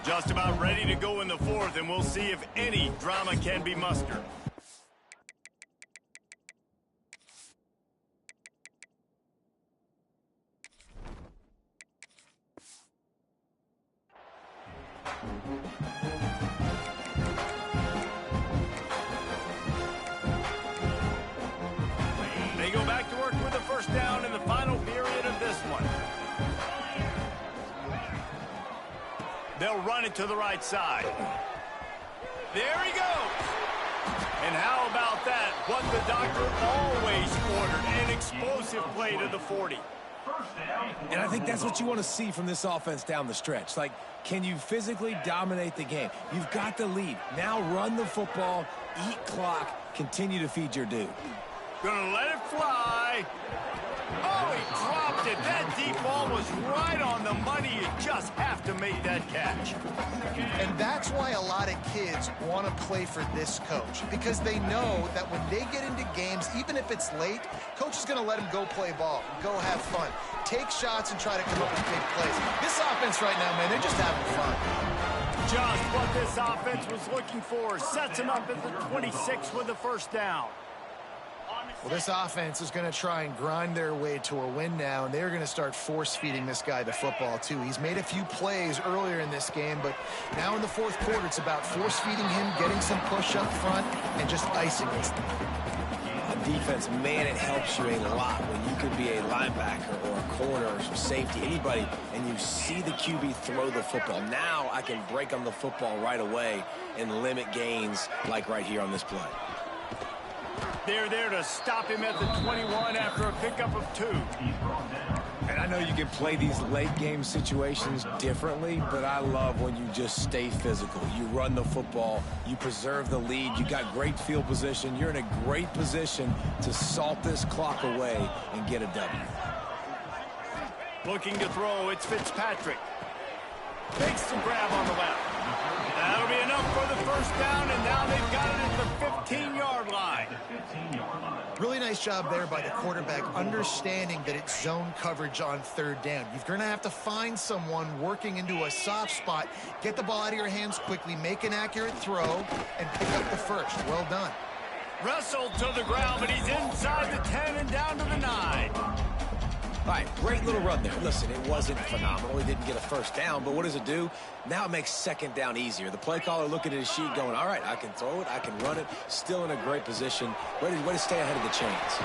Just about ready to go in the fourth, and we'll see if any drama can be mustered. They go back to work with a first down in the final period of this one. They'll run it to the right side. There he goes. And how about that? What the doctor always ordered, an explosive play to the 40. And I think that's what you want to see from this offense down the stretch. Like, can you physically dominate the game? You've got the lead. Now run the football, eat clock, continue to feed your dude. Gonna let it fly. Oh, he dropped it. That deep ball was right on the money. You just have to make that catch. And that's why a lot of kids want to play for this coach, because they know that when they get into games, even if it's late, coach is going to let them go play ball, go have fun, take shots and try to come up with big plays. This offense right now, man, they're just having fun. Just what this offense was looking for. Sets him up at the 26 with the first down. Well, this offense is going to try and grind their way to a win now, and they're going to start force-feeding this guy the football, too. He's made a few plays earlier in this game, but now in the fourth quarter, it's about force-feeding him, getting some push up front, and just icing it. Defense, man, it helps you a lot when you can be a linebacker or a corner or safety, anybody, and you see the QB throw the football. Now I can break on the football right away and limit gains like right here on this play. They're there to stop him at the 21 after a pickup of 2. And I know you can play these late game situations differently, but I love when you just stay physical. You run the football, you preserve the lead, you got great field position, you're in a great position to salt this clock away and get a W. Looking to throw, it's Fitzpatrick. Makes the grab on the left. That'll be enough for the first down, and now they've got it at the 15-yard line. Really nice job there by the quarterback, understanding that it's zone coverage on third down. You're going to have to find someone working into a soft spot, get the ball out of your hands quickly, make an accurate throw, and pick up the first. Well done. Wrestled to the ground, but he's inside the 10 and down to the 9. All right, great little run there. Listen, it wasn't phenomenal. He didn't get a first down, but what does it do? Now it makes second down easier. The play caller looking at his sheet going, all right, I can throw it, I can run it, still in a great position. Way to stay ahead of the chains.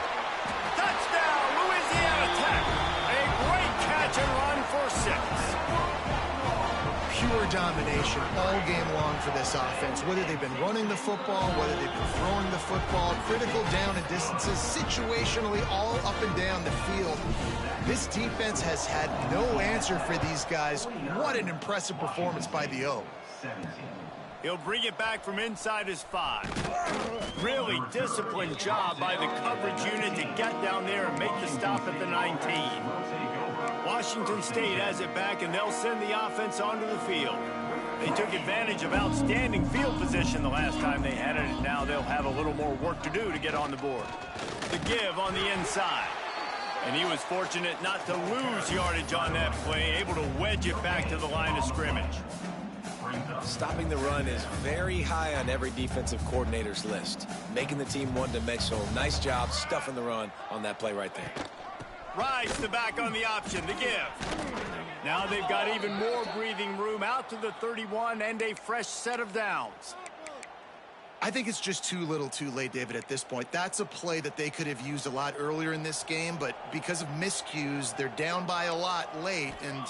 Touchdown, Louisiana Tech. A great catch and run for 6. Pure domination all game long for this offense. Whether they've been running the football, whether they've been throwing the football, critical down and distances, situationally all up and down the field. This defense has had no answer for these guys. What an impressive performance by the O. He'll bring it back from inside his 5. Really disciplined job by the coverage unit to get down there and make the stop at the 19. Washington State has it back, and they'll send the offense onto the field. They took advantage of outstanding field position the last time they had it, and now they'll have a little more work to do to get on the board. The give on the inside. And he was fortunate not to lose yardage on that play, able to wedge it back to the line of scrimmage. Stopping the run is very high on every defensive coordinator's list. Making the team one-dimensional. Nice job stuffing the run on that play right there. Rice the back on the option, the give. Now they've got even more breathing room out to the 31 and a fresh set of downs. I think it's just too little too late, David, at this point. That's a play that they could have used a lot earlier in this game, but because of miscues, they're down by a lot late, and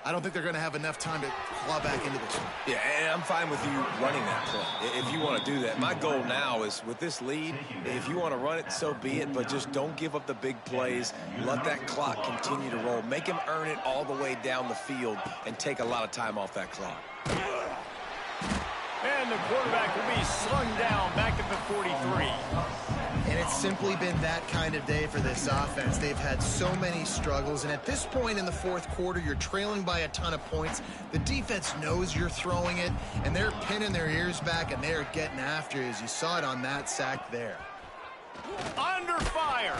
I don't think they're going to have enough time to claw back into this one. Yeah, and I'm fine with you running that play if you want to do that. My goal now is with this lead, if you want to run it, so be it, but just don't give up the big plays. Let that clock continue to roll. Make him earn it all the way down the field and take a lot of time off that clock. And the quarterback will be slung down back at the 43. And it's simply been that kind of day for this offense. They've had so many struggles, and at this point in the fourth quarter, you're trailing by a ton of points. The defense knows you're throwing it, and they're pinning their ears back, and they're getting after it, as you saw it on that sack there. Under fire.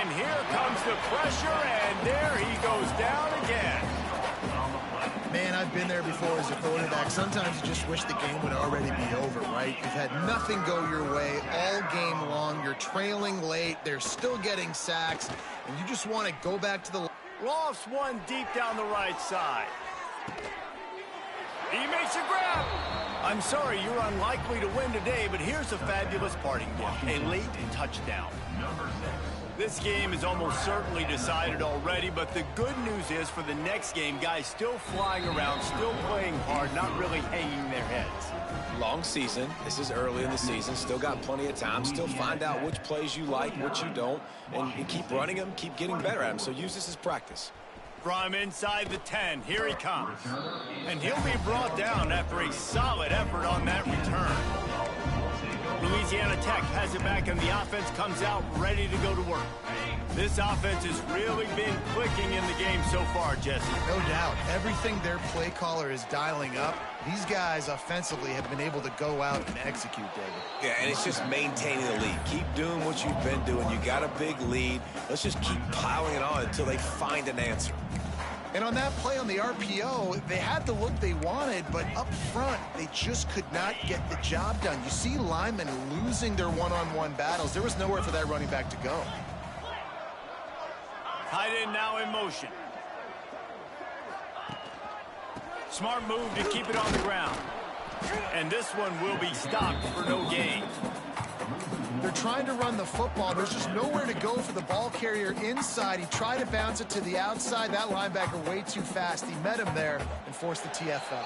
And here comes the pressure, and there he goes down again. Man, I've been there before as a quarterback. Sometimes you just wish the game would already be over, right? You've had nothing go your way all game long. You're trailing late. They're still getting sacks, and you just want to go back to the... Lofts one deep down the right side. He makes a grab. I'm sorry, you're unlikely to win today, but here's a fabulous parting gift. A late touchdown. This game is almost certainly decided already, but the good news is for the next game, guys still flying around, still playing hard, not really hanging their heads. Long season. This is early in the season. Still got plenty of time. Still find out which plays you like, which you don't, and keep running them, keep getting better at them. So use this as practice. From inside the 10, here he comes. And he'll be brought down after a solid effort on that return. Louisiana Tech has it back, and the offense comes out ready to go to work. This offense has really been clicking in the game so far, Jesse. No doubt. Everything their play caller is dialing up, these guys offensively have been able to go out and execute, David. Yeah, and it's just maintaining the lead. Keep doing what you've been doing. You got a big lead. Let's just keep piling it on until they find an answer. And on that play on the RPO, they had the look they wanted, but up front, they just could not get the job done. You see linemen losing their one-on-one battles. There was nowhere for that running back to go. Tight end now in motion. Smart move to keep it on the ground. And this one will be stopped for no gain. They're trying to run the football. There's just nowhere to go for the ball carrier inside. He tried to bounce it to the outside. That linebacker way too fast. He met him there and forced the TFL.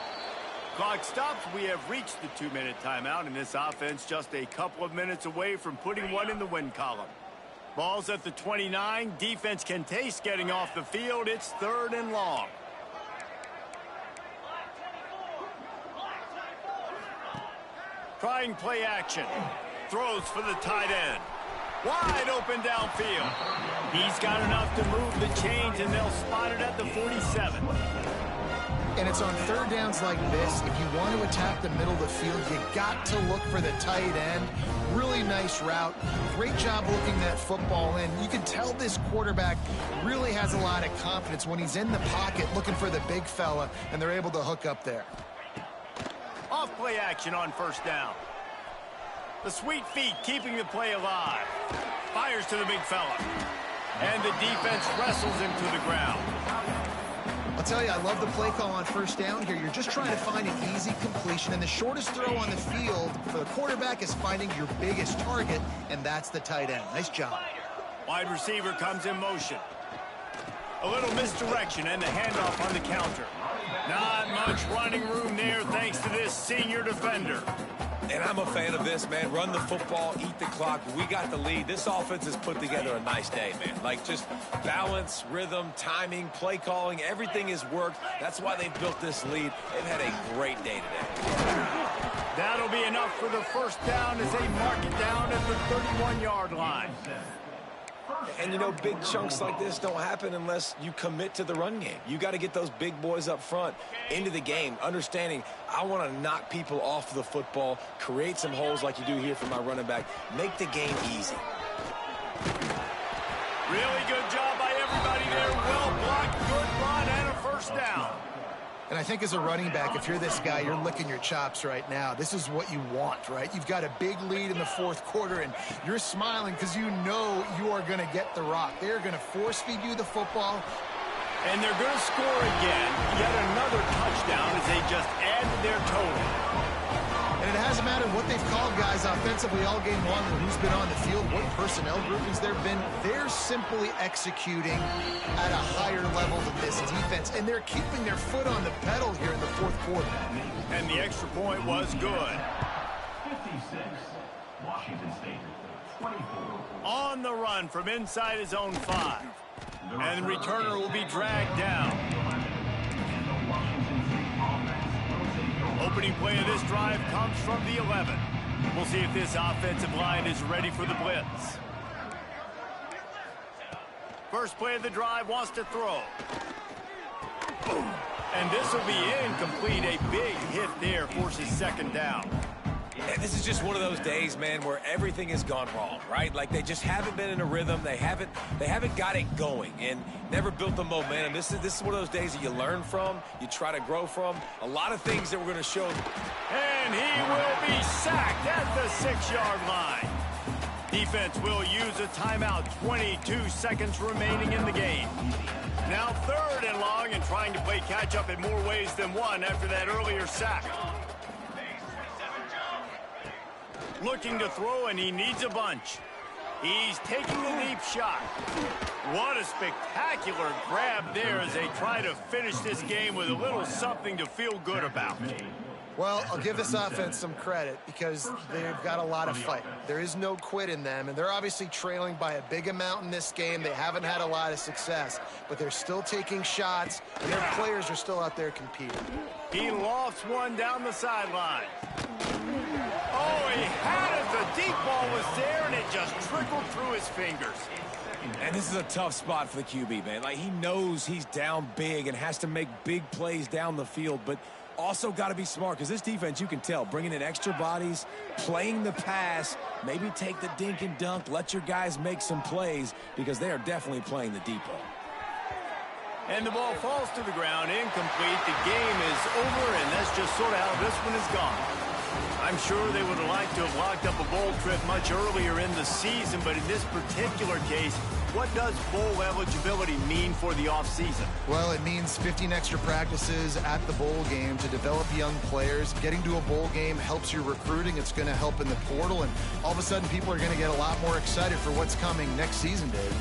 Clock stops. We have reached the 2-minute timeout, and this offense just a couple of minutes away from putting one in the win column. Ball's at the 29. Defense can taste getting off the field. It's 3rd and long. Trying play action. Throws for the tight end. Wide open downfield. He's got enough to move the chains, and they'll spot it at the 47. And it's on 3rd downs like this. If you want to attack the middle of the field, you got to look for the tight end. Really nice route. Great job looking that football in. You can tell this quarterback really has a lot of confidence when he's in the pocket looking for the big fella, and they're able to hook up there. Off play action on 1st down. The sweet feet keeping the play alive. Fires to the big fella. And the defense wrestles him to the ground. I'll tell you, I love the play call on 1st down here. You're just trying to find an easy completion, and the shortest throw on the field for the quarterback is finding your biggest target, and that's the tight end. Nice job. Wide receiver comes in motion. A little misdirection and the handoff on the counter. Not much running room there thanks to this senior defender. And I'm a fan of this, man. Run the football, eat the clock. We got the lead. This offense has put together a nice day, man. Like, just balance, rhythm, timing, play calling, everything has worked. That's why they've built this lead. They've had a great day today. That'll be enough for the 1st down as they mark it down at the 31-yard line. And, you know, big chunks like this don't happen unless you commit to the run game. You got to get those big boys up front into the game, understanding I want to knock people off the football, create some holes like you do here for my running back, make the game easy. Really good job by everybody there. Well blocked, good run, and a 1st down. And I think as a running back, if you're this guy, you're licking your chops right now. This is what you want, right? You've got a big lead in the 4th quarter, and you're smiling because you know you are going to get the rock. They are going to force feed you the football. And they're going to score again. Yet another touchdown as they just add to their total. And it hasn't mattered what they've called guys offensively all game long or who's been on the field, what personnel groupings there have been. They're simply executing at a higher level than this defense, and they're keeping their foot on the pedal here in the 4th quarter. And the extra point was good. 56, Washington State, 24. On the run from inside his own 5. And the returner will be dragged down. Opening play of this drive comes from the 11. We'll see if this offensive line is ready for the blitz. First play of the drive wants to throw. And this will be incomplete. A big hit there forces 2nd down. And this is just one of those days, man, where everything has gone wrong, right? Like, they just haven't been in a rhythm. They haven't got it going and never built the momentum. This is one of those days that you learn from, you try to grow from. A lot of things that we're going to show. And he will be sacked at the 6-yard line. Defense will use a timeout. 22 seconds remaining in the game. Now 3rd and long, and trying to play catch-up in more ways than one after that earlier sack. Looking to throw, and he needs a bunch. He's taking the deep shot. What a spectacular grab there as they try to finish this game with a little something to feel good about. Well, I'll give this offense some credit because they've got a lot of fight. There is no quit in them, and they're obviously trailing by a big amount in this game. They haven't had a lot of success, but they're still taking shots, and their players are still out there competing. He lofts one down the sideline. Oh, he had it. The deep ball was there, and it just trickled through his fingers. And this is a tough spot for the QB, man. Like, he knows he's down big and has to make big plays down the field, but also got to be smart because this defense, you can tell, bringing in extra bodies, playing the pass, maybe take the dink and dunk, let your guys make some plays because they are definitely playing the deep ball. And the ball falls to the ground, incomplete. The game is over, and that's just sort of how this one is gone. I'm sure they would have liked to have locked up a bowl trip much earlier in the season, but in this particular case, what does bowl eligibility mean for the offseason? Well, it means 15 extra practices at the bowl game to develop young players. Getting to a bowl game helps your recruiting. It's going to help in the portal, and all of a sudden people are going to get a lot more excited for what's coming next season, Dave.